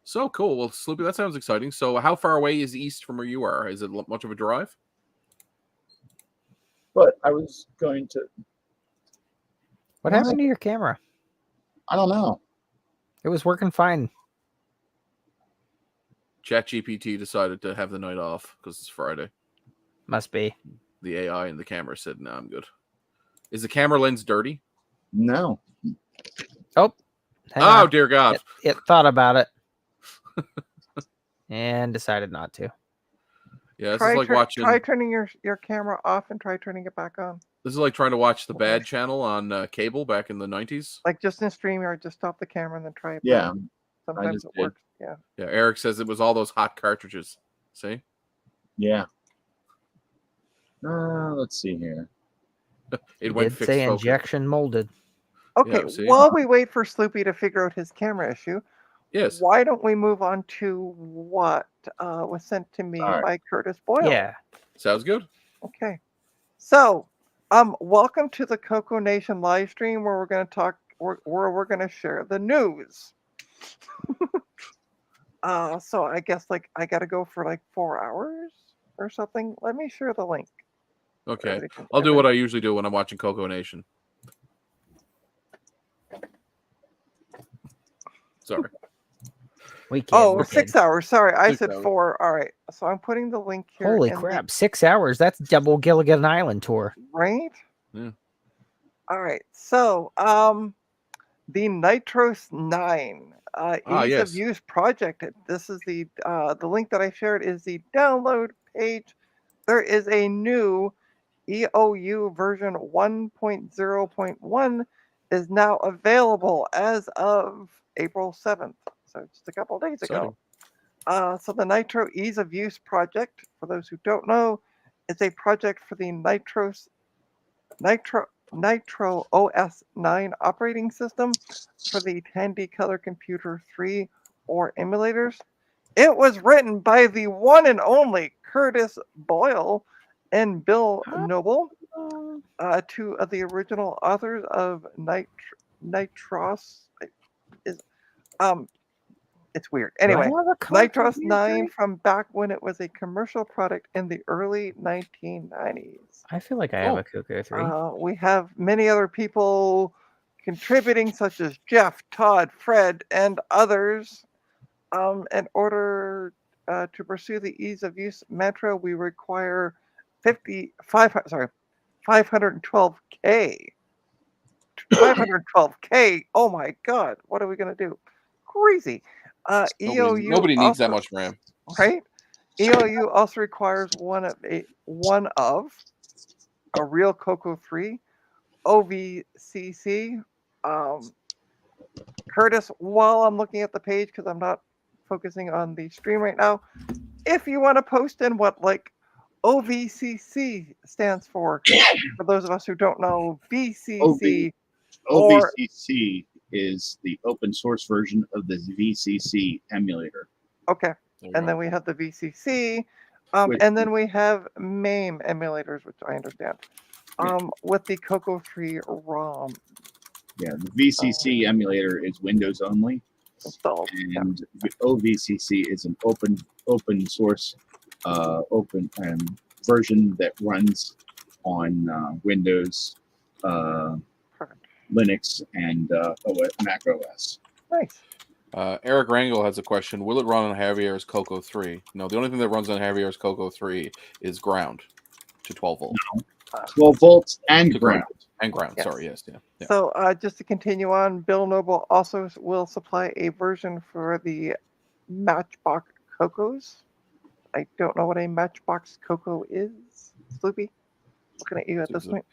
So cool. Well, Sloopy, that sounds exciting. So how far away is East from where you are? Is it much of a drive? But I was going to. What happened to your camera? I don't know. It was working fine. ChatGPT decided to have the night off because it's Friday. Must be. The AI and the camera said, "No, I'm good." Is the camera lens dirty? No. Oh. hang Oh, on. dear God. It thought about it. And decided not to. Yeah, this is like watching. Try turning your camera off and try turning it back on. This is like trying to watch the Bad channel on cable back in the 90s. Like just in StreamYard, just stop the camera and then try it. Yeah. back. Sometimes just it did. works. Yeah. Yeah, Eric says it was all those hot cartridges. See? Yeah. Let's see here. It went Did fixed say focus. injection molded. Okay, Yeah, see? while we wait for Sloopy to figure out his camera issue, Yes. why don't we move on to what was sent to me All right. by Curtis Boyle? Yeah. Sounds good. Okay. So, welcome to the Coco Nation live stream where we're going to talk, where we're going to share the news. So I guess like I got to go for like 4 hours or something. Let me share the link. Okay. I'll do what I usually do when I'm watching Coco Nation. Sorry. We can't. Oh, we're 6 kidding. hours. Sorry, I 6 said hours. 4. All right. So I'm putting the link here. Holy in the- crap. 6 hours. That's double Gilligan Island tour. right? Yeah. All right. So, the Nitros 9 ease yes. of use project. This is the link that I shared is the download page. There is a new EOU version 1.0.1 is now available as of April 7th. So just a couple of days ago. So the Nitro Ease of Use project, for those who don't know, is a project for the Nitro OS 9 operating system for the Tandy Color Computer 3 or emulators. It was written by the one and only Curtis Boyle and Bill Noble, two of the original authors of Nitros. It's weird. Anyway, Nitros 9 from back when it was a commercial product in the early 1990s. I feel like I have a Coco 3. We have many other people contributing, such as Jeff, Todd, Fred, and others. In order to pursue the ease of use mantra, we require 512K. 512K. Oh my God. What are we going to do? Crazy. Nobody needs that much RAM. Right? EOU also requires one of a real Coco 3, OVCC. Curtis, while I'm looking at the page, because I'm not focusing on the stream right now, if you want to post in what like OVCC stands for those of us who don't know, VCC. OVCC is the open source version of the VCC emulator. Okay. And then we have the VCC. And then we have MAME emulators, which I understand. With the Coco 3 ROM. Yeah, the VCC emulator is Windows only. installed. Yeah. And the OVCC is an open source open version that runs on Windows, Perfect. Linux, and Mac OS. Nice. Eric Rangel has a question. Will it run on Javier's Coco 3? No, the only thing that runs on Javier's Coco 3 is ground to 12 volts. 12 volts and To ground. And ground, Yes. sorry, yes. Yeah. So just to continue on, Bill Noble also will supply a version for the Matchbox Cocos. I don't know what a Matchbox Coco is. Sloopy, looking at you at this point.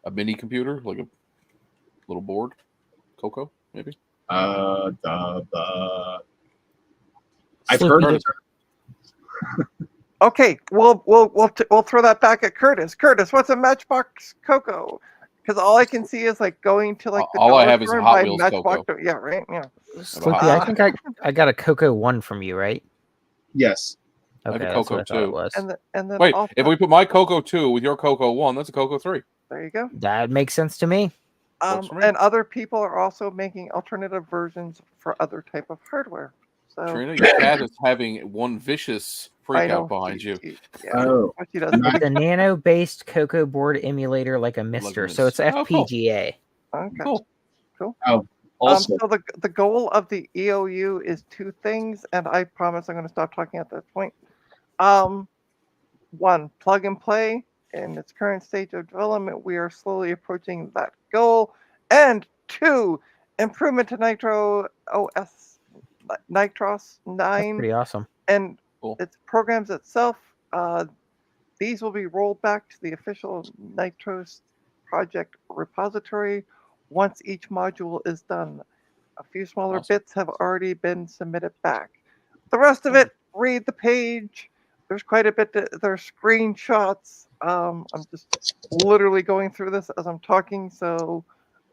A mini computer, like a little board. Coco, maybe? I've Sleepy heard of Curtis. it. Okay, we'll throw that back at Curtis. Curtis, what's a Matchbox Coco? Because all I can see is like going to like the All I dollar have is store and Hot buy Wheels Matchbox. Coco. Yeah, right. Yeah. Sleepy, I think I got a Coco 1 from you, right? Yes. I have a Okay, Coco that's what I thought 2. it was. And then Wait, also, if we put my Coco 2 with your Coco 1, that's a Coco 3. there you go. That makes sense to me. Works for me. And other people are also making alternative versions for other type of hardware. So Trina, your cat is having one vicious freak I know out behind you. Yeah, Oh. what she does. It's a nano-based Coco board emulator like a Mister, so it's Mister. Oh, cool. FPGA. Okay. Cool. Also, So the goal of the EOU is two things, and I promise I'm going to stop talking at this point. One, plug and play. In its current stage of development, we are slowly approaching that goal. And two, improvement to Nitro OS, Nitros 9, Pretty awesome. and Cool. its programs itself. These will be rolled back to the official Nitros project repository once each module is done. A few smaller Awesome. bits have already been submitted back. The rest of it, read the page. There's quite a bit. There's screenshots. I'm just literally going through this as I'm talking. So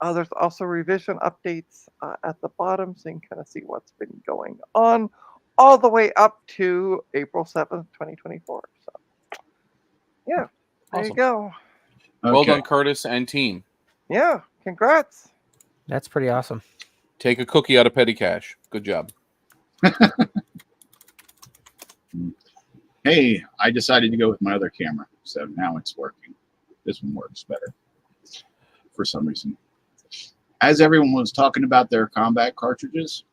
there's also revision updates at the bottom, so you can kind of see what's been going on all the way up to April 7th, 2024. So yeah, there Awesome. you go. Well okay. done, Curtis and team. Yeah, congrats. That's pretty awesome. Take a cookie out of petty cash. Good job. Hey, I decided to go with my other camera, so now it's working. This one works better for some reason. As everyone was talking about their combat cartridges,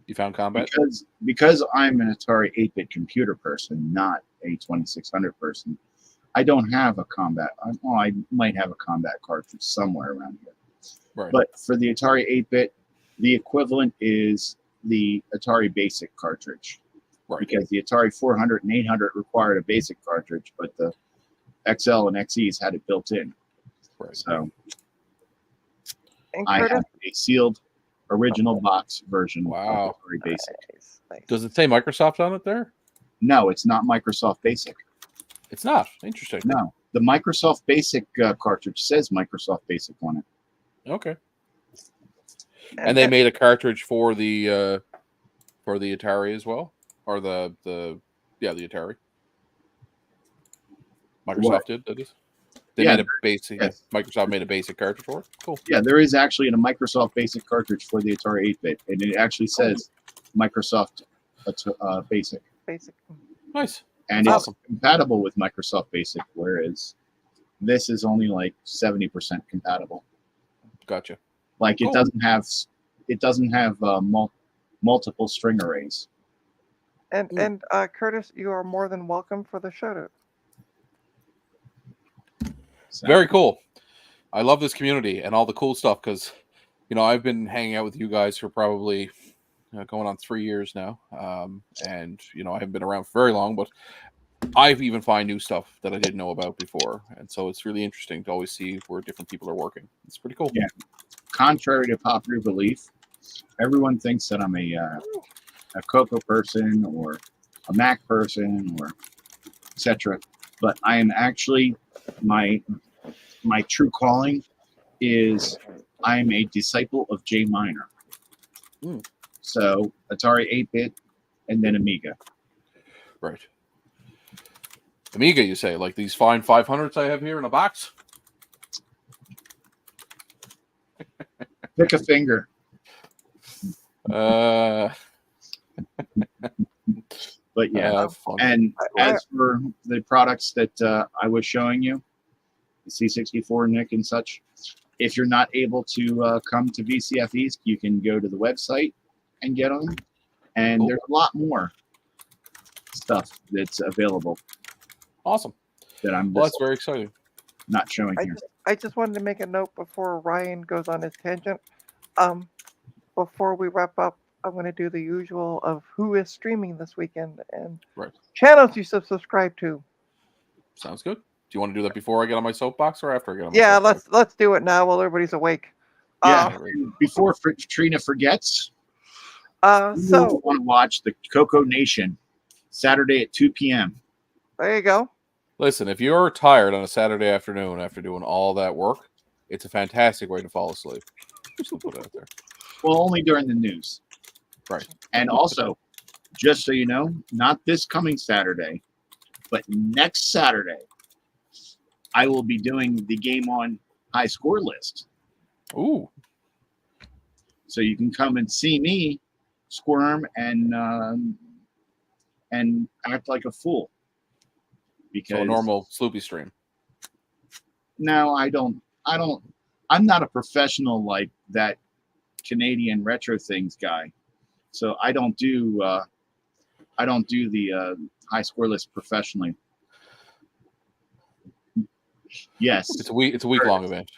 You found combat? because I'm an Atari 8-bit computer person, not a 2600 person, I don't have a combat. Well, I might have a combat cartridge somewhere around here. Right. But for the Atari 8-bit, the equivalent is the Atari Basic cartridge. Right. Because the Atari 400 and 800 required a basic cartridge, but the XL and XEs had it built in. Right. So And I Curtis, have a sealed original box version Wow. of Atari Basic. nice. Does it say Microsoft on it there? No, it's not Microsoft Basic. It's not. Interesting. No, the Microsoft Basic cartridge says Microsoft Basic on it. Okay. And they made a cartridge for the Atari as well, or the Atari. Microsoft What? did, that is. They Yeah, made a basic. yes. Microsoft made a basic cartridge for it. Cool. Yeah, there is actually a Microsoft Basic cartridge for the Atari 8-bit, and it actually says Microsoft Basic, basic. Nice. and That's it's awesome. compatible with Microsoft Basic, whereas this is only like 70% compatible. Gotcha. Like Cool. it doesn't have multiple string arrays. And Curtis, you are more than welcome for the shout out. So, Very cool. I love this community and all the cool stuff because, I've been hanging out with you guys for probably going on 3 years now. And, I haven't been around for very long, but I've even find new stuff that I didn't know about before. And so it's really interesting to always see where different people are working. It's pretty cool. Yeah. Contrary to popular belief, everyone thinks that I'm a Coco person or a Mac person or etc. But I am actually my true calling is I'm a disciple of J Minor. Mm. So Atari 8-bit and then Amiga. Right. Amiga, you say, like these fine 500s I have here in a box? Pick a finger. Uh, But yeah, fun. and I- as for the products that I was showing you, the C64, Nick, and such, if you're not able to come to VCF East, you can go to the website and get them. And Cool. there's a lot more stuff that's available Awesome. that I'm Well, just that's very exciting. not showing here. I just wanted to make a note before Ryan goes on his tangent. Before we wrap up, I'm going to do the usual of who is streaming this weekend and Right. channels you should subscribe to. Sounds good. Do you want to do that before I get on my soapbox or after I get on my Yeah, soapbox? let's do it now while everybody's awake. Yeah, right. before Trina forgets, So you want to watch the Coco Nation Saturday at 2 p.m. there you go. Listen, if you're tired on a Saturday afternoon after doing all that work, it's a fantastic way to fall asleep. Just to put it out there. Well, only during the news. Right. And also, just so you know, not this coming Saturday, but next Saturday, I will be doing the Game On high score list. Ooh. So you can come and see me squirm and act like a fool. Because So a normal Sloopy stream. no, I'm not a professional like that Canadian retro things guy. So I don't do the high score list professionally. Yes. It's a week long event.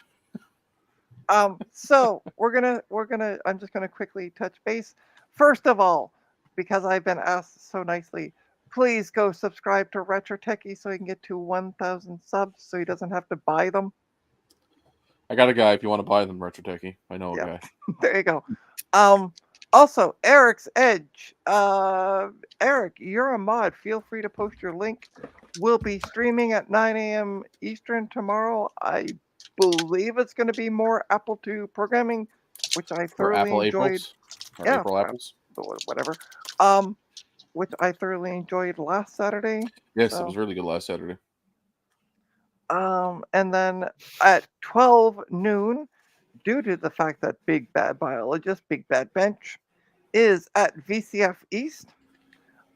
So we're gonna I'm just gonna quickly touch base. First of all, because I've been asked so nicely, please go subscribe to Retro Techie so he can get to 1,000 subs so he doesn't have to buy them. I got a guy if you want to buy them, Retro Techie. I know a Yeah. guy. There you go. Also, Eric's Edge. Eric, you're a mod. Feel free to post your link. We'll be streaming at 9 a.m. Eastern tomorrow. I believe it's going to be more Apple II programming, which I For thoroughly Apple enjoyed. Aprils. Or Yeah, April Apples. Whatever. Which I thoroughly enjoyed last Saturday. Yes, So- it was really good last Saturday. And then at 12 noon, due to the fact that Big Bad Biologist, Big Bad Bench, is at VCF East,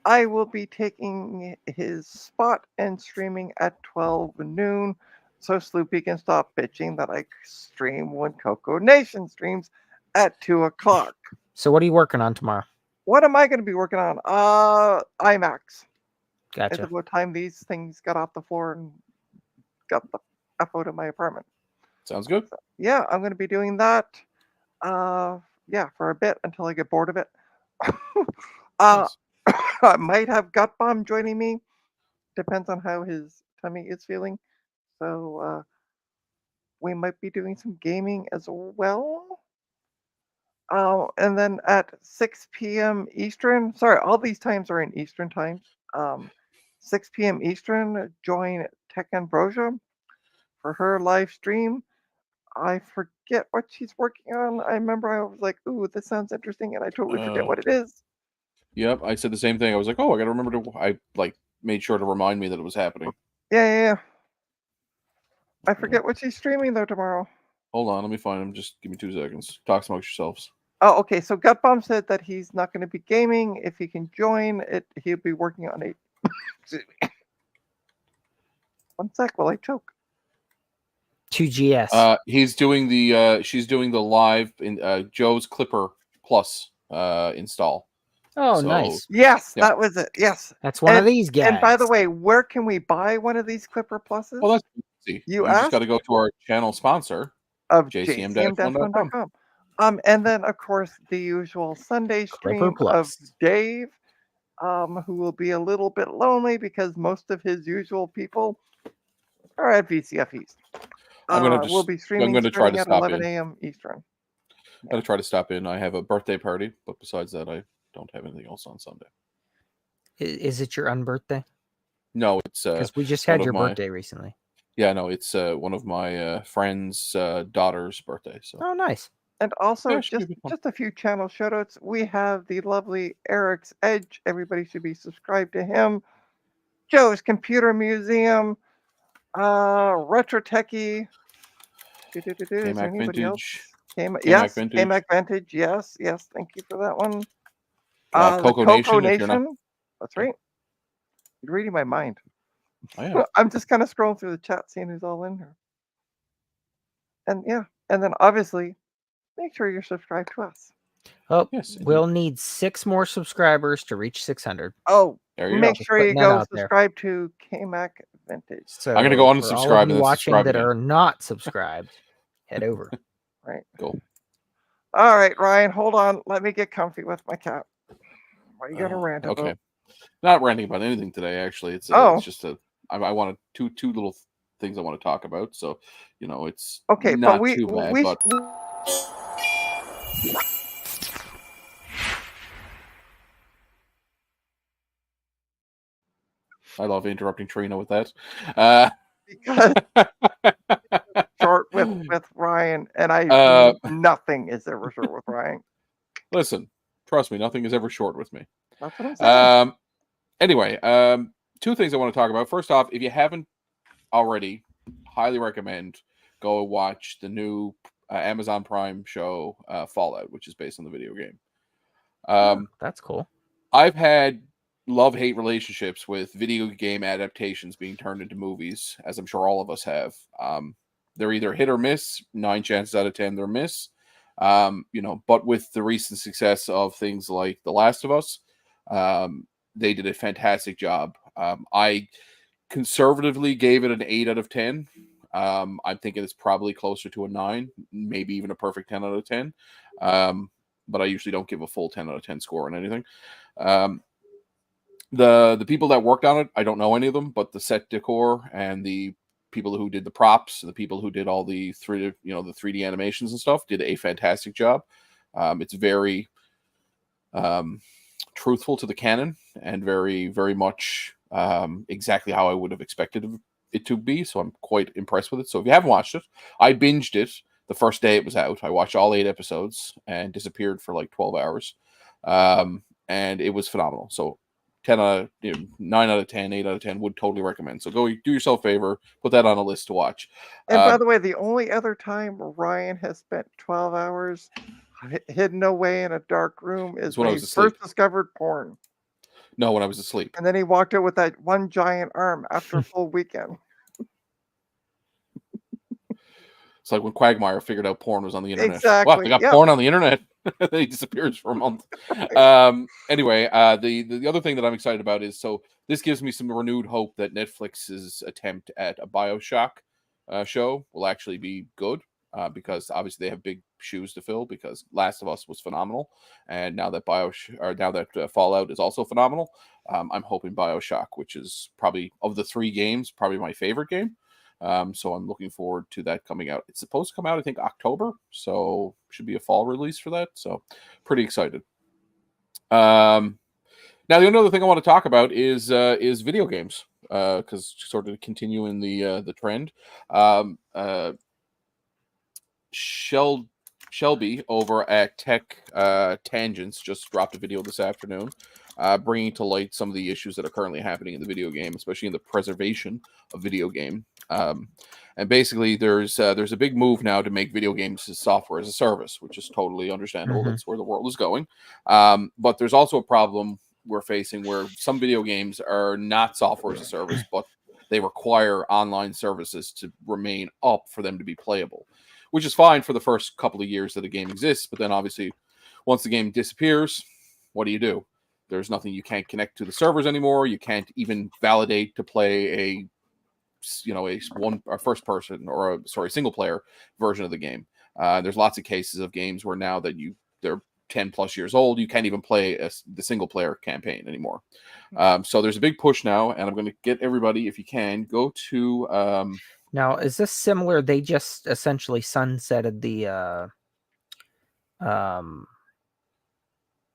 I will be taking his spot and streaming at 12 noon. So Sloopy can stop bitching that I stream when Coco Nation streams at 2 o'clock. So what are you working on tomorrow? What am I going to be working on? IMAX. It's Gotcha. about time these things got off the floor and got the F out of my apartment. Sounds good. Yeah, I'm going to be doing that. Yeah, for a bit until I get bored of it. Nice. I might have Gut Bomb joining me. Depends on how his tummy is feeling. So we might be doing some gaming as well. And then at 6 p.m. Eastern, sorry, all these times are in Eastern time. 6 p.m. Eastern, join Tech Ambrosia for her live stream. I forget what she's working on. I remember I was like, ooh, this sounds interesting, and I totally forget what it is. Yep, I said the same thing. I was like, oh, I got to remember to. I made sure to remind me that it was happening. Yeah. I forget what she's streaming though tomorrow. Hold on, let me find him. Just give me 2 seconds. Talk amongst yourselves. Oh, okay. So Gutbomb said that he's not going to be gaming. If he can join it, he'll be working on a. Excuse me. 1 sec while I choke. 2GS. He's doing the. She's doing the live in Joe's Clipper Plus install. Oh, so- nice. Yes, Yeah. that was it. Yes. That's one of these guys. And by the way, where can we buy one of these Clipper Pluses? Well, that's easy. You just asked? got to go to our channel sponsor. Of JCM-1.com. JCM-1.com. And then of course the usual Sunday Clipper stream of Plus. Dave, who will be a little bit lonely because most of his usual people are at VCF East. We'll be streaming gonna try to starting at stop 11 in. a.m. Eastern. Got to try to stop in. I have a birthday party, but besides that, I don't have anything else on Sunday. Is it your unbirthday? No, it's Because we just one had of your my- birthday recently. yeah, no, it's one of my friend's daughter's birthday. So Oh, nice. And also, Yeah, it should be a good one. just a few channel shoutouts. We have the lovely Eric's Edge. Everybody should be subscribed to him. Joe's Computer Museum. Retro Techie. Is there K-Mac anybody else? Vintage. Yes, Vintage. K-Mac Vintage. Yes, thank you for that one. The Coco Coco Nation, if you're not. Nation. That's right. You're reading my mind. Oh, yeah. I'm just kind of scrolling through the chat, seeing who's all in here. And then obviously, make sure you're subscribed to us. Oh, Yes, indeed. we'll need 6 more subscribers to reach 600. Oh, There you make go. sure you Putting that go out there. subscribe to K-Mac Vintage. So I'm gonna go for all unsubscribe of and you then watching subscribe that again. are not subscribed, head over. Right. Go. All right, Ryan, hold on. Let me get comfy with my cat. What are you gonna rant Okay. about? Not ranting about anything today. Actually, it's Oh. it's just I wanted two little things I want to talk about. So, it's Okay, not but we too bad. we But I love interrupting Trina with that. because short with Ryan, and nothing is ever short with Ryan. Listen, trust me, nothing is ever short with me. That's what I'm saying. Anyway, 2 things I want to talk about. First off, if you haven't already, highly recommend go watch the new Amazon Prime show Fallout, which is based on the video game. That's cool. I've had love-hate relationships with video game adaptations being turned into movies, as I'm sure all of us have. They're either hit or miss. 9 chances out of 10 they're miss. But with the recent success of things like The Last of Us, they did a fantastic job. I conservatively gave it an 8 out of 10. I'm thinking it's probably closer to a 9, maybe even a perfect 10 out of 10. But I usually don't give a full 10 out of 10 score on anything. The people that worked on it, I don't know any of them, but the set decor and the people who did the props, the people who did all the 3D animations and stuff, did a fantastic job. It's very truthful to the canon and very, very much exactly how I would have expected it to be. So I'm quite impressed with it. So if you haven't watched it, I binged it the first day it was out. I watched all 8 episodes and disappeared for like 12 hours. And it was phenomenal. So 9 out of 10, 8 out of 10 would totally recommend. So go do yourself a favor, put that on a list to watch. And by the way, the only other time Ryan has spent 12 hours hidden away in a dark room is when he first discovered porn. No, when I was asleep. And then he walked out with that one giant arm after a full weekend. It's like when Quagmire figured out porn was on the internet. Exactly. Wow, they got porn on the internet. Then he disappears for a month. Anyway, the other thing that I'm excited about is, so this gives me some renewed hope that Netflix's attempt at a BioShock show will actually be good. Because obviously they have big shoes to fill, because Last of Us was phenomenal, and now that Fallout is also phenomenal, I'm hoping BioShock, which is probably of the 3 games, probably my favorite game. So I'm looking forward to that coming out. It's supposed to come out, I think, October, so should be a fall release for that. So pretty excited. Now the only other thing I want to talk about is video games, because sort of continuing the trend. Shelby over at Tech Tangents just dropped a video this afternoon, bringing to light some of the issues that are currently happening in the video game, especially in the preservation of video game. And basically, there's a big move now to make video games as software as a service, which is totally understandable. Mm-hmm. That's where the world is going. But there's also a problem we're facing where some video games are not software as a service, but they require online services to remain up for them to be playable, which is fine for the first couple of years that a game exists. But then obviously, once the game disappears, what do? There's nothing, you can't connect to the servers anymore. You can't even validate to play a first person or a single player version of the game. There's lots of cases of games where now that they're 10 plus years old, you can't even play the single player campaign anymore. So there's a big push now, and I'm going to get everybody, if you can, go to now, is this similar? They just essentially sunsetted the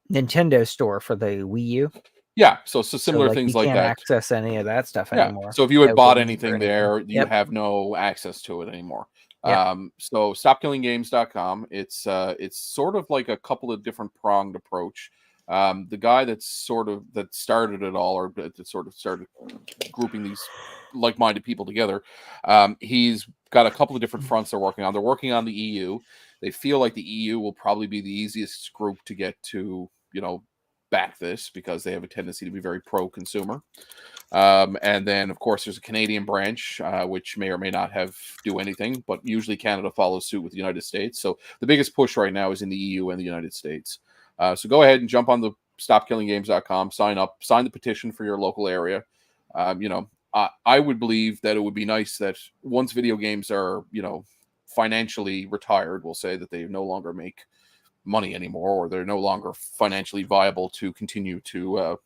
Nintendo store for the Wii U. Yeah, so similar things like that. You can't access any of that stuff anymore. So if you had bought anything there, you have no access to it anymore. Yep. So stopkillinggames.com. It's sort of like a couple of different pronged approach. The guy that started it all, or that sort of started grouping these like-minded people together, he's got a couple of different fronts they're working on. They're working on the EU. They feel like the EU will probably be the easiest group to get to, back this because they have a tendency to be very pro-consumer. And then, of course, there's a Canadian branch, which may or may not do anything, but usually Canada follows suit with the United States. So the biggest push right now is in the EU and the United States. So go ahead and jump on the stopkillinggames.com, sign up, sign the petition for your local area. I would believe that it would be nice that once video games are, financially retired, we'll say that they no longer make money anymore, or they're no longer financially viable to continue to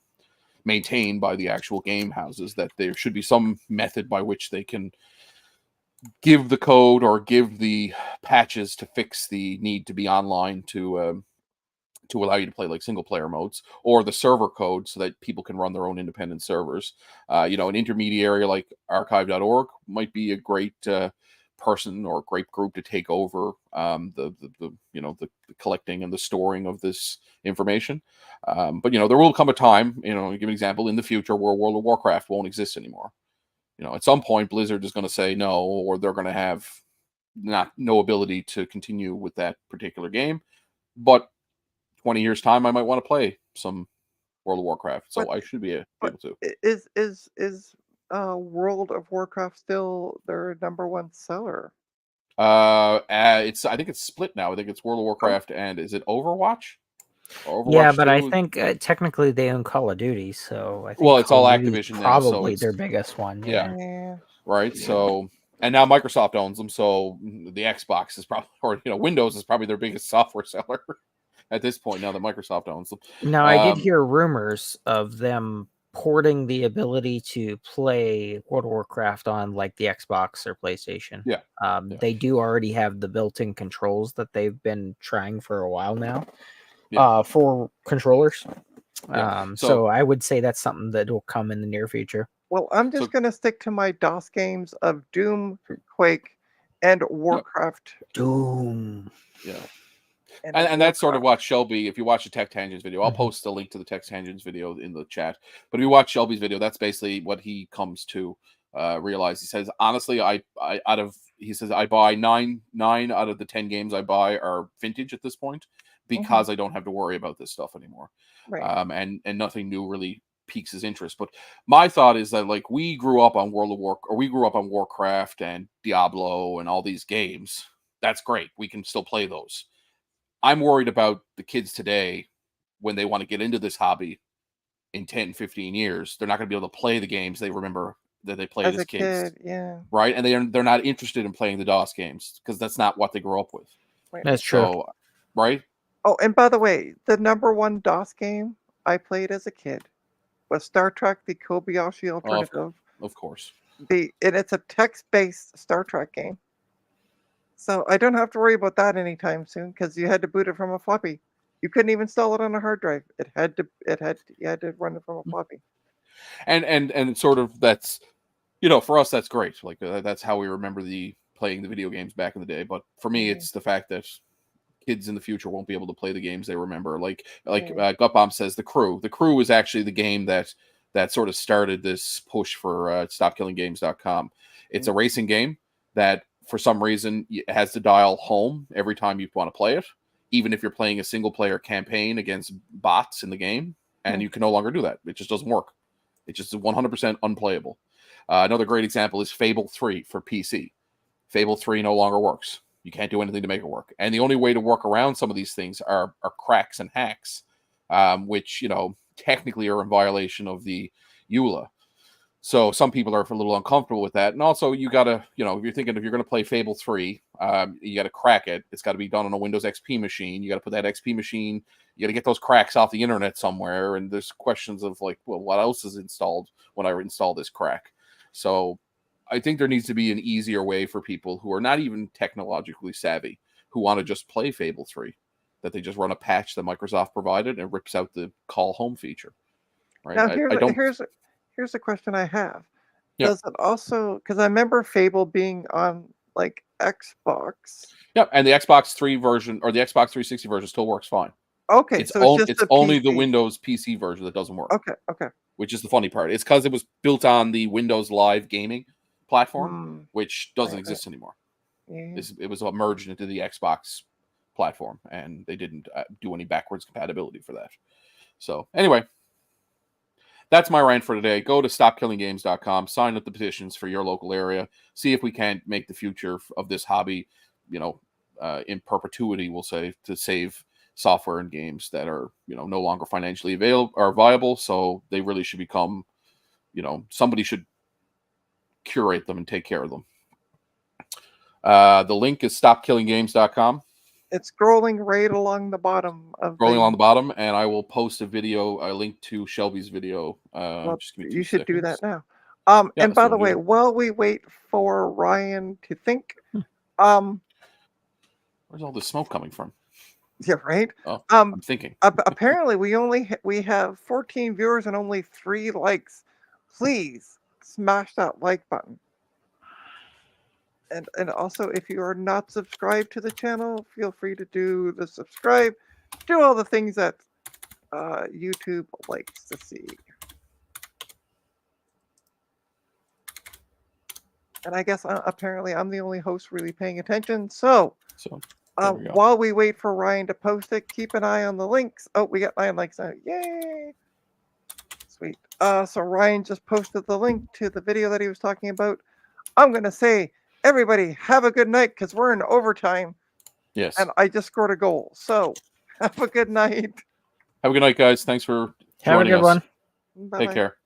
maintain by the actual game houses, that there should be some method by which they can give the code or give the patches to fix the need to be online to allow you to play like single player modes, or the server code so that people can run their own independent servers. An intermediary like archive.org might be a great person or great group to take over the collecting and the storing of this information. But there will come a time, I'll give an example, in the future where World of Warcraft won't exist anymore. At some point Blizzard is going to say no, or they're going to have no ability to continue with that particular game. But 20 years time, I might want to play some World of Warcraft, so I should be able to. Is World of Warcraft still their #1 seller? I think it's split now. I think it's World of Warcraft and is it Overwatch? Yeah, but I think technically they own Call of Duty, so I think it's all Activision now, so probably it's their biggest one. Yeah. Right. So, and now Microsoft owns them, so the Xbox is probably, or Windows is probably their biggest software seller at this point, now that Microsoft owns them. Now, I did hear rumors of them porting the ability to play World of Warcraft on like the Xbox or PlayStation. Yeah. They do already have the built-in controls that they've been trying for a while now for controllers. So I would say that's something that will come in the near future. Well, I'm just going to stick to my DOS games of Doom, Quake, and Warcraft. Doom. Yeah. And that's sort of what Shelby, if you watch the Tech Tangents video, I'll post a link to the Tech Tangents video in the chat. But if you watch Shelby's video, that's basically what he comes to realize. He says, honestly, I buy nine out of the 10 games I buy are vintage at this point because I don't have to worry about this stuff anymore. Right. And nothing new really piques his interest. But my thought is that, like, we grew up on Warcraft and Diablo and all these games. That's great. We can still play those. I'm worried about the kids today when they want to get into this hobby in 10, 15 years. They're not going to be able to play the games they remember that they played as kids. Yeah. Right? And they're not interested in playing the DOS games because that's not what they grew up with. Right. That's true. So, right? Oh, and by the way, the #1 DOS game I played as a kid was Star Trek: The Kobayashi Alternative. Of course. And it's a text-based Star Trek game. So I don't have to worry about that anytime soon because you had to boot it from a floppy. You couldn't even install it on a hard drive. You had to run it from a floppy. And sort of that's, for us that's great. Like that's how we remember playing the video games back in the day. But for me, it's the fact that kids in the future won't be able to play the games they remember. Like Gutbomb says, The Crew is actually the game that sort of started this push for stopkillinggames.com. It's a racing game that, for some reason, it has to dial home every time you want to play it, even if you're playing a single player campaign against bots in the game, and you can no longer do that. It just doesn't work. It's just 100% unplayable. Another great example is Fable 3 for PC. Fable 3 no longer works. You can't do anything to make it work. And the only way to work around some of these things are cracks and hacks, which, technically are in violation of the EULA. So some people are a little uncomfortable with that. And also you got to, if you're thinking if you're going to play Fable 3, you got to crack it. It's got to be done on a Windows XP machine. You got to put that XP machine, you got to get those cracks off the internet somewhere. And there's questions of like, well, what else is installed when I install this crack? So I think there needs to be an easier way for people who are not even technologically savvy, who want to just play Fable 3, that they just run a patch that Microsoft provided and rips out the call home feature. Right? Now here's a question I have. Yeah. Does it also, because I remember Fable being on like Xbox. Yeah, and the Xbox 3 version or the Xbox 360 version still works fine. Okay, it's only the PC. Windows PC version that doesn't work. Okay. Which is the funny part. It's because it was built on the Windows Live gaming platform, which doesn't exist anymore. Yeah. It was merged into the Xbox platform, and they didn't do any backwards compatibility for that. So anyway, that's my rant for today. Go to stopkillinggames.com, sign up the petitions for your local area, see if we can't make the future of this hobby, in perpetuity, we'll say, to save software and games that are, no longer financially viable. So they really should become, somebody should curate them and take care of them. The link is stopkillinggames.com. It's scrolling right along the bottom of Along the bottom, and I will post a link to Shelby's video. Well, just give me 2 you should seconds. do that now. Yeah, and by so the way, do. while we wait for Ryan to think, Where's all this smoke coming from? yeah, right. Oh, I'm thinking. Apparently, we have 14 viewers and only 3 likes. Please smash that like button. And also, if you are not subscribed to the channel, feel free to do the subscribe. Do all the things that YouTube likes to see. And I guess apparently I'm the only host really paying attention. So there we go. while we wait for Ryan to post it, keep an eye on the links. Oh, we got 9 likes now. Yay! Sweet. So Ryan just posted the link to the video that he was talking about. I'm going to say, everybody, have a good night, because we're in overtime. Yes. And I just scored a goal. So have a good night. Have a good night, guys. Thanks for Have a joining good us. one. Bye-bye. Take care.